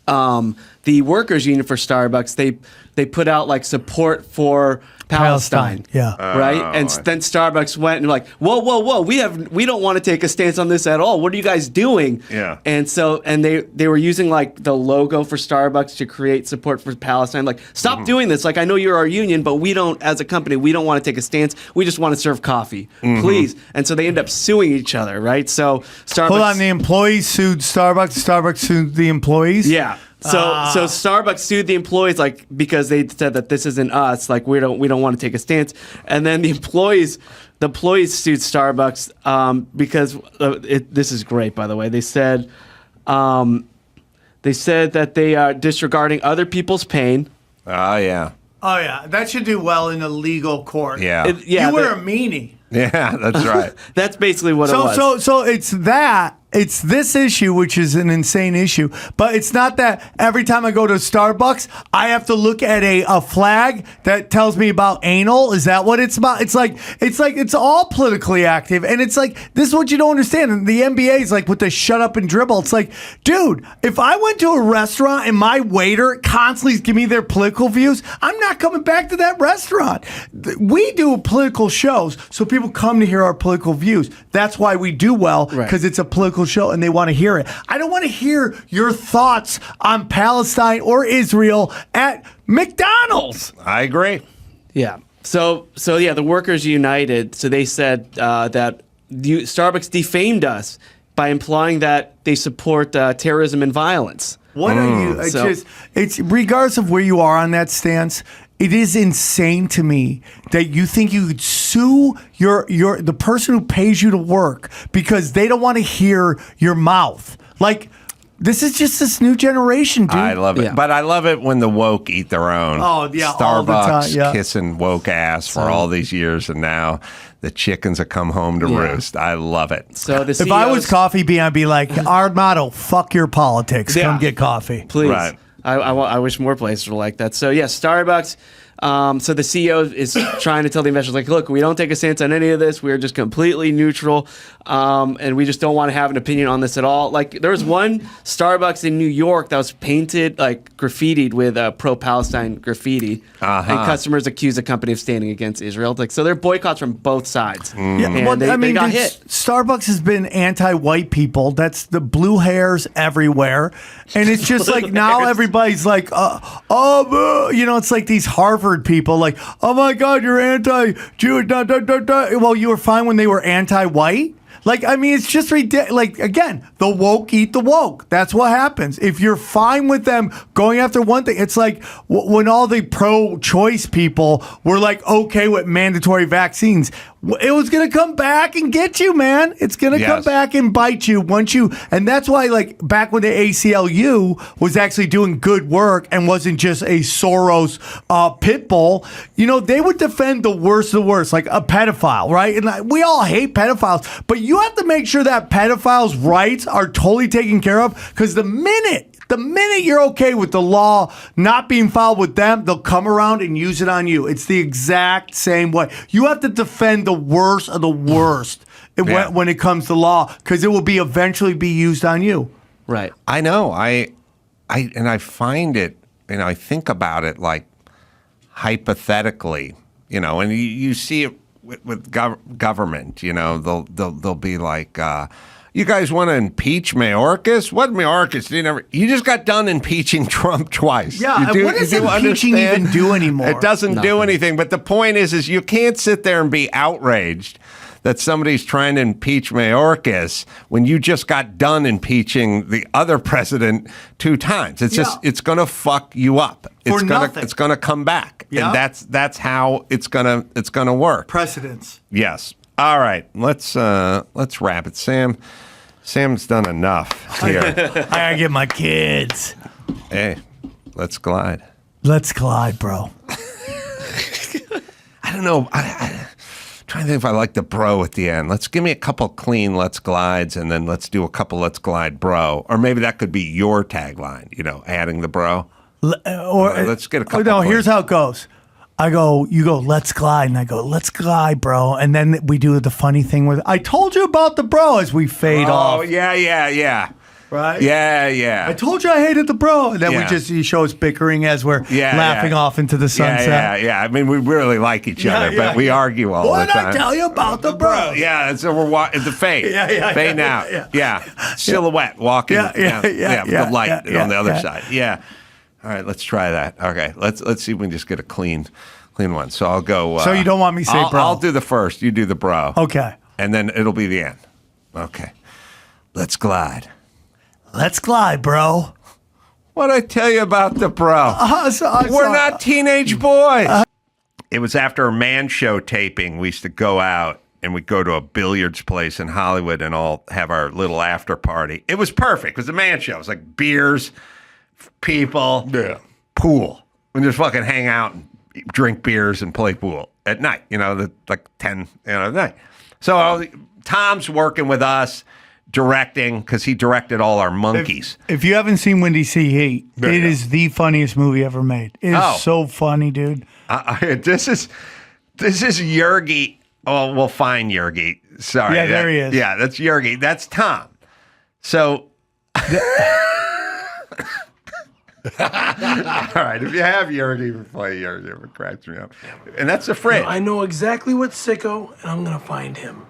the workers union for Starbucks, they put out like support for Palestine. Right? And then Starbucks went and like, whoa, we don't want to take a stance on this at all. What are you guys doing? And so they were using like the logo for Starbucks to create support for Palestine. Like, stop doing this. Like, I know you're our union, but we don't, as a company, we don't want to take a stance. We just want to serve coffee. Please. And so they end up suing each other, right? So Starbucks. Hold on, the employees sued Starbucks. Starbucks sued the employees. Yeah. So Starbucks sued the employees like because they said that this isn't us, like we don't want to take a stance, and then the employees sued Starbucks because this is great, by the way. They said that they are disregarding other people's pain. Oh yeah, that should do well in a legal court. Yeah, you were a meanie. Yeah, that's right. That's basically what it was. So it's that. It's this issue, which is an insane issue, but it's not that every time I go to Starbucks, I have to look at a flag that tells me about anal. Is that what it's about? It's like it's all politically active, and it's like this is what you don't understand. And the NBA is like with the shut up and dribble. It's like, dude, if I went to a restaurant and my waiter constantly give me their political views, I'm not coming back to that restaurant. We do political shows, so people come to hear our political views. That's why we do well, because it's a political show and they want to hear it. I don't want to hear your thoughts on Palestine or Israel at McDonald's. I agree. Yeah. So yeah, the Workers United. So they said that Starbucks defamed us by implying that they support terrorism and violence. What are you? It's regardless of where you are on that stance. It is insane to me that you think you could sue the person who pays you to work because they don't want to hear your mouth. Like, this is just this new generation, dude. I love it. But I love it when the woke eat their own. Oh, yeah, Starbucks all the time, yeah. kissing woke ass for all these years, and now the chickens have come home to roost. I love it. So the if I was Coffee Bean, I'd be like, our motto, fuck your politics. Come get coffee. Please. Right. I wish more places were like that. So, yeah, Starbucks. So the CEO is trying to tell the investors, like, look, we don't take a stance on any of this. We're just completely neutral, and we just don't want to have an opinion on this at all. Like, there was one Starbucks in New York that was painted, like, graffitied with pro-Palestine graffiti, and customers accused the company of standing against Israel. Like, so there are boycotts from both sides. Yeah, And well, they got hit. Starbucks has been anti-white people. That's the blue hairs everywhere, and it's just like now everybody's like, it's like these Harvard people like, oh my God, you're anti-Jew. Well, you were fine when they were anti-white. Like, I mean, it's just ridiculous. Like, again, the woke eat the woke. That's what happens. If you're fine with them going after one thing, it's like when all the pro-choice people were like okay with mandatory vaccines. It was going to come back and get you, man. It's going to come back and bite you and that's why, like, back when the ACLU was actually doing good work and wasn't just a Soros pit bull, they would defend the worst of the worst, like a pedophile, right? And we all hate pedophiles, but you have to make sure that pedophiles' rights are totally taken care of, because the minute you're okay with the law not being filed with them, they'll come around and use it on you. It's the exact same way. You have to defend the worst of the worst when it comes to law, because it will eventually be used on you. Right. I know. I find it, I think about it like hypothetically, and you see it with government, they'll be like, you guys want to impeach Mayorkas? What Mayorkas? You just got done impeaching Trump twice. Yeah, what does impeaching even do anymore? It doesn't do anything. But the point is you can't sit there and be outraged that somebody's trying to impeach Mayorkas when you just got done impeaching the other president 2 times. It's just, it's going to fuck you up. It's going to come back. Yeah. And that's how it's going to work. Precedents. Yes. All right, let's wrap it. Sam's done enough here. I gotta get my kids. Hey, let's glide. Let's glide, bro. I don't know. I'm trying to think if I like the bro at the end. Let's give me a couple clean let's glides, and then let's do a couple let's glide bro. Or maybe that could be your tagline, adding the bro. Let's get a couple. No, here's how it goes. You go, let's glide. And I go, let's glide, bro. And then we do the funny thing with, I told you about the bro, as we fade off. Oh, yeah. Right? Yeah. I told you I hated the bro. And then you show us bickering as we're laughing off into the sunset. Yeah. I mean, we really like each other, but we argue all the time. What did I tell you about the bro? Yeah, so we're the fade. Fade now. Yeah. Silhouette walking. With the light on the other side. Yeah. All right, let's try that. Okay, let's see if we can just get a clean one. So I'll go. So you don't want me to say bro? I'll do the first. You do the bro. Okay. And then it'll be the end. Okay. Let's glide. Let's glide, bro. What'd I tell you about the bro? We're not teenage boys. It was after a Man Show taping. We used to go out and we'd go to a billiards place in Hollywood and all have our little after party. It was perfect. It was a Man Show. It was like beers, people, pool. We just fucking hang out and drink beers and play pool at night, like 10 at night. So Tom's working with us, directing, because he directed all our monkeys. If you haven't seen Windy Sea Heat, it is the funniest movie ever made. It is so funny, dude. This is Yergi. Oh, we'll find Yergi. Sorry. Yeah, there he is. Yeah, that's Yergi. That's Tom. So... All right, if you have Yergi, play Yergi. It cracks me up. And that's the fridge. I know exactly what's sicko, and I'm going to find him.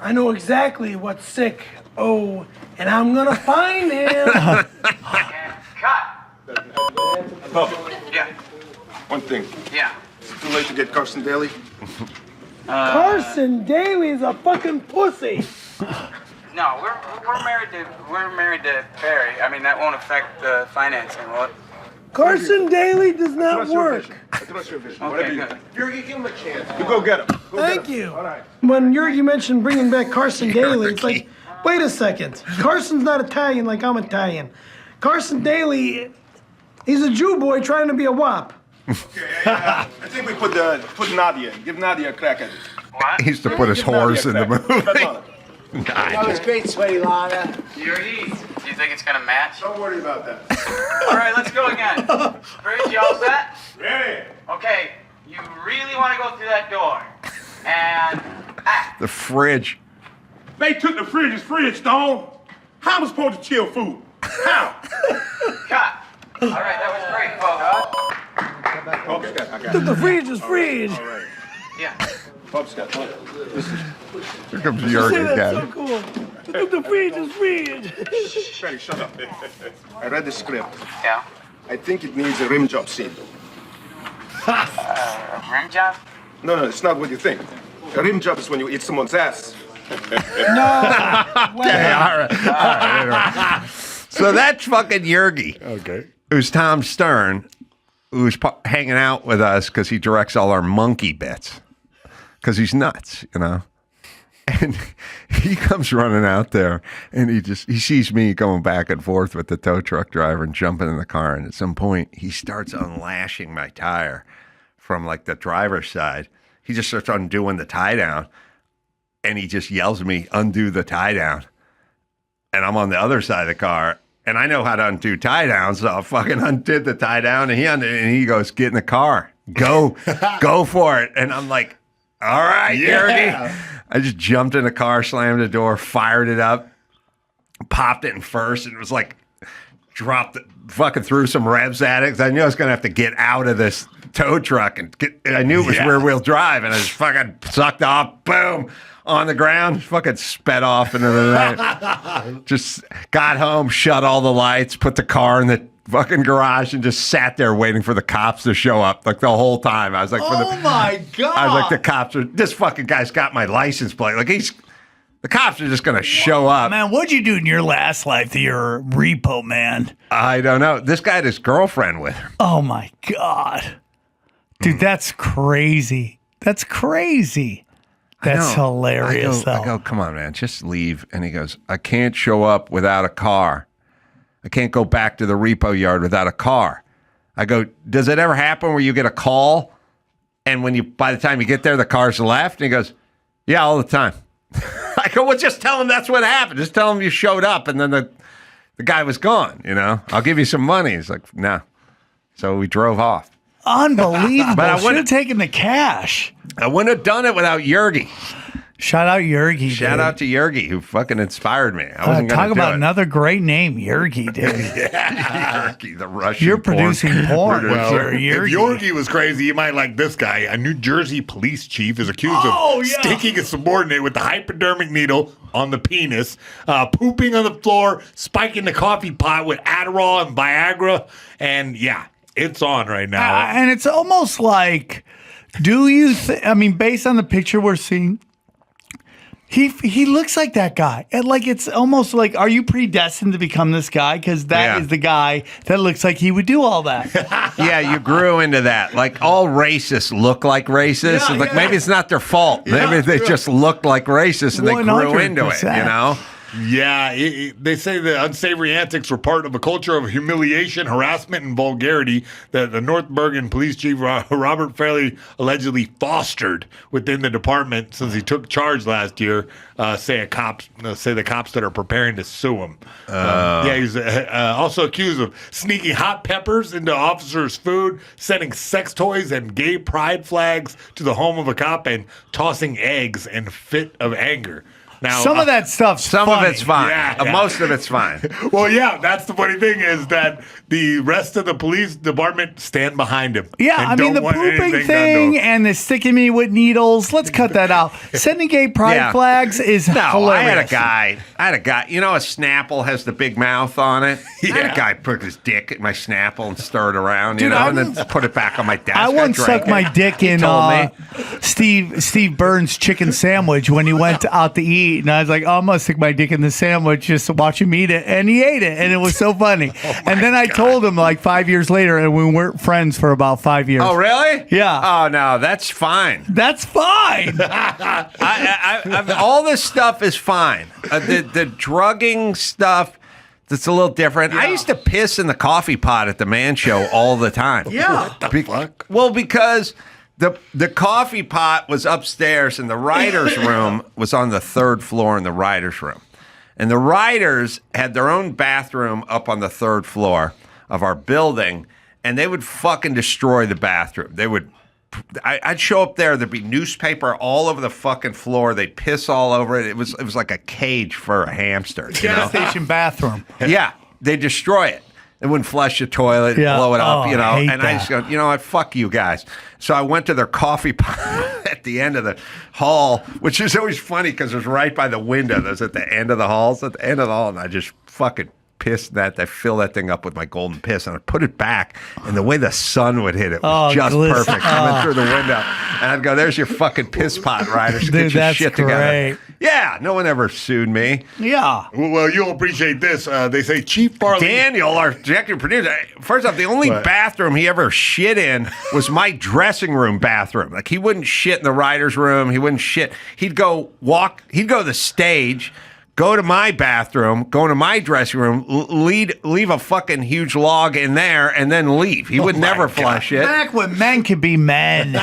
I know exactly what's sick. Oh, and I'm going to find him. Cut. Yeah. One thing. Yeah. Is it too late to get Carson Daly? Carson Daly is a fucking pussy. No, we're married to Barry. I mean, that won't affect the financing, will it? Carson Daly does not work. I trust your vision. Okay, good. Yergi, give him a chance. You go get him. Thank you. All right. When Yergi mentioned bringing back Carson Daly, it's like, wait a second. Carson's not Italian like I'm Italian. Carson Daly, he's a Jew boy trying to be a wop. Okay, I think we put Nadia in. Give Nadia a crack at it. What? He used to put his horse in the movie. That was great, sweaty Lana. Yergis, do you think it's gonna match? Don't worry about that. All right, let's go again. Bridge, you all set? Ready. Okay, you really want to go through that door. And act. The fridge. They took the fridge, Stone. How am I supposed to chill food? How? Cut. All right, that was great, folks. Pope Scott, I got The fridge is fridge. All right. Yeah. Pope Scott, listen. Here comes Jurgen That's again. so cool. The fridge is fridge. Freddie, shut up. I read the script. Yeah. I think it needs a rim job scene. Rim job? No, it's not what you think. A rim job is when you eat someone's ass. Okay, all right. Anyway. So that's fucking Yergi. Okay. Who's Tom Stern, who's hanging out with us because he directs all our monkey bits. Because he's nuts, you know. And he comes running out there, and he sees me going back and forth with the tow truck driver and jumping in the car. And at some point, he starts unlashing my tire from like the driver's side. He just starts undoing the tie down, and he just yells at me, "Undo the tie down." And I'm on the other side of the car, and I know how to undo tie down, so I fucking undid the tie down, and he goes, "Get in the car, go for it." And I'm like, "All right, Yergi." I just jumped in the car, slammed the door, fired it up, popped it in first, and it was like dropped it, fucking threw some revs at it because I knew I was gonna have to get out of this tow truck and I knew it was rear wheel drive, and I just fucking sucked off, boom, on the ground, fucking sped off into the night. Just got home, shut all the lights, put the car in the fucking garage, and just sat there waiting for the cops to show up like the whole time. I was like, my God. I was like, the cops are, this fucking guy's got my license plate. Like the cops are just going to show up. Man, what'd you do in your last life that you're a repo man? I don't know. This guy had his girlfriend with him. Oh my God. Dude, that's crazy. That's crazy. That's hilarious, I go, come on, man, just leave. And he goes, I can't show up without a car. I can't go back to the repo yard without a car. I go, does it ever happen where you get a call and by the time you get there, the car's left? And he goes, yeah, all the time. I go, well, just tell him that's what happened. Just tell him you showed up and then the guy was gone, you know? I'll give you some money. He's like, no. So we drove off. Unbelievable. But I should have taken the cash. I wouldn't have done it without Yergi. Shout out Yergi. Shout out to Yergi, who fucking inspired me. I wasn't talk gonna do about it. Another great name, Yergi, dude. Yergi, the Russian. You're producing porn. Well, Yergi. if Yorgi was crazy, you might like this guy. A New Jersey police chief is accused of sticking a subordinate with a hypodermic needle on the penis, pooping on the floor, spiking the coffee pot with Adderall and Viagra, and it's on right now. And it's almost like, do you I mean, based on the picture we're seeing, he looks like that guy. And like, it's almost like, are you predestined to become this guy? Because that is the guy that looks like he would do all that. Yeah, you grew into that. Like, all racists look like racists. Like, maybe it's not their fault. Maybe they just looked like racists and they grew into it, you know? Yeah, they say the unsavory antics were part of a culture of humiliation, harassment, and vulgarity that the North Bergen police chief Robert Fairley allegedly fostered within the department since he took charge last year. Say the cops that are preparing to sue him. He's also accused of sneaking hot peppers into officers' food, sending sex toys and gay pride flags to the home of a cop, and tossing eggs in a fit of anger. Now, some of that stuff's some funny. of it's fine. Most of it's fine. Well, that's the funny thing is that the rest of the police department stand behind him. Yeah, I mean, the pooping thing and the sticking me with needles, let's cut that out. Sending gay pride flags is hilarious. I had a guy. You know, a Snapple has the big mouth on it? I had a guy put his dick in my Snapple and stir it around, and then put it back on my desk. I once stuck my dick in Steve Burns' chicken sandwich when he went out to eat. And I was like, I'm going to stick my dick in the sandwich just to watch him eat it. And he ate it. And it was so funny. And then I told him like 5 years later, and we weren't friends for about 5 years. Oh, really? Yeah. Oh, no, that's fine. That's fine. All this stuff is fine. The drugging stuff, that's a little different. I used to piss in the coffee pot at the Man Show all the time. Yeah. What the fuck? Well, because The coffee pot was upstairs, and the writer's room was on the 3rd floor in the writer's room. And the writers had their own bathroom up on the 3rd floor of our building, and they would fucking destroy the bathroom. They would. I'd show up there. There'd be newspaper all over the fucking floor. They'd piss all over it. It was like a cage for a hamster. Gas station bathroom. Yeah, they destroy it. They wouldn't flush the toilet, blow it up, I hate And I just go, you know what, fuck you guys. So I went to their coffee pot at the end of the hall, which is always funny because it was right by the window. That was at the end of the halls, at the end of the hall, and I just fucking pissed that. I fill that thing up with my golden piss, and I put it back, and the way the sun would hit it was just perfect coming through the window. And I'd go, "There's your fucking piss pot, Ryder. Get your that's shit great. together." Yeah, no one ever sued me. Yeah. Well, you'll appreciate this. They say Chief Farley. Daniel, our executive producer, first off, the only bathroom he ever shit in was my dressing room bathroom. Like, he wouldn't shit in the writer's room. He wouldn't shit. He'd go to the stage, go to my bathroom, go into my dressing room, leave a fucking huge log in there, and then leave. He would never flush it. Back when men could be men.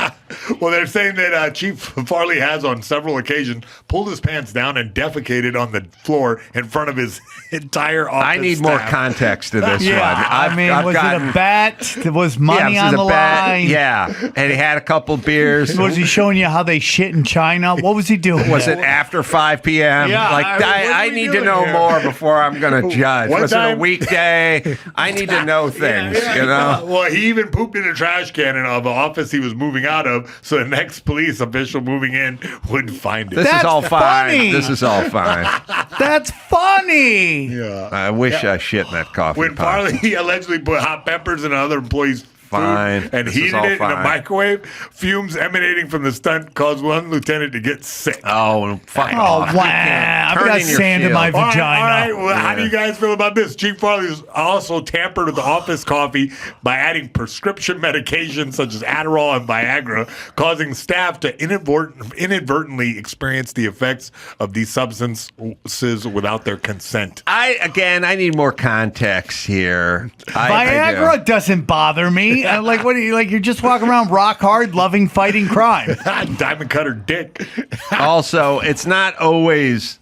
Well, they're saying that Chief Farley has on several occasions pulled his pants down and defecated on the floor in front of his entire office I need more context to this one. Was it a bet? Was money on the line? Yeah, and he had a couple beers. Was he showing you how they shit in China? What was he doing? Was it after 5 p.m.? Yeah, I need to know more before I'm going to judge. Was it a weekday? I need to know things, you know? Well, he even pooped in a trash can of an office he was moving out of, so the next police official moving in wouldn't find it. This is all fine. funny. This is all fine. That's funny. Yeah. I wish I shit in that coffee When pot. Farley allegedly put hot peppers in another employee's Fine. food and This is heated all it in fine. a microwave, fumes emanating from the stunt caused one lieutenant to get sick. Oh, fuck Oh, off. wow. I've Turn got in your sand in my shield. All vagina. right. Well, how do you guys feel about this? Chief Farley also tampered with the office coffee by adding prescription medications such as Adderall and Viagra, causing staff to inadvertently experience the effects of these substances without their consent. I need more context here. Viagra doesn't bother me. What are you like? You're just walking around rock hard, loving fighting crime. Diamond cutter dick. Also, it's not always.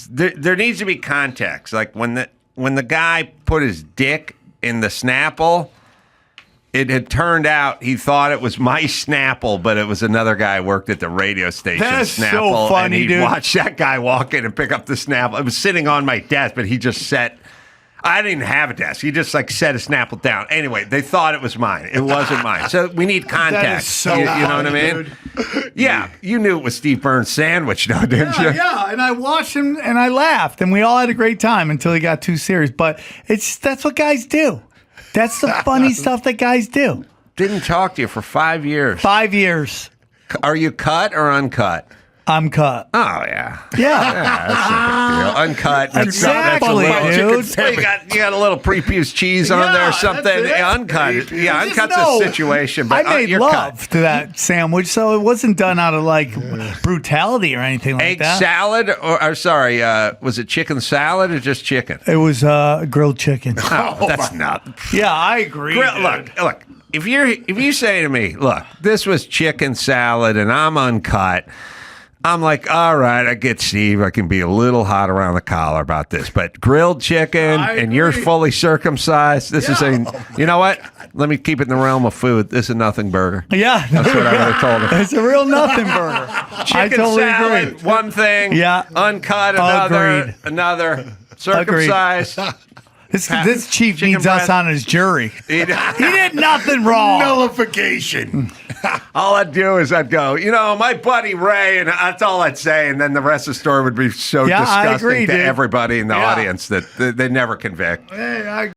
There needs to be context. Like when the guy put his dick in the Snapple, it had turned out he thought it was my Snapple, but it was another guy who worked at the radio station. That's Snapple, so funny, and he'd dude. watch that guy walk in and pick up the Snapple. It was sitting on my desk, but he just set. I didn't even have a desk. He just set a Snapple down. Anyway, they thought it was mine. It wasn't mine. So we need context. That is so you know what I funny, mean? Yeah, you knew it was Steve Burns' sandwich, though, didn't you? Yeah, and I watched him and I laughed, and we all had a great time until he got too serious. But that's what guys do. That's the funny stuff that guys do. Didn't talk to you for 5 years. 5 years. Are you cut or uncut? I'm cut. Oh, yeah. Yeah. That's no big deal. Uncut. Exactly, dude. Well, you got a little pre-fused cheese on there or something. Yeah, uncut. Yeah, uncut's a situation, but I made you're love cut. to that sandwich, so it wasn't done out of brutality or anything like Egg that. salad, was it chicken salad or just chicken? It was grilled chicken. Oh, that's not. Yeah, I agree. Look. If you say to me, look, this was chicken salad and I'm uncut, I'm like, all right, I get Steve. I can be a little hot around the collar about this, but grilled chicken and you're fully circumcised. This is you know what? Let me keep it in the realm of food. This is a nothing burger. Yeah, that's what I would have told him. It's a real nothing burger. Chicken I totally salad, agree. one thing. Yeah, uncut, another circumcised. This chief needs breast. us on his jury. He did nothing wrong. Nullification. All I'd do is I'd go, my buddy Ray, and that's all I'd say, and then the rest of the story would be so disgusting to everybody in the audience that they never convict. Hey,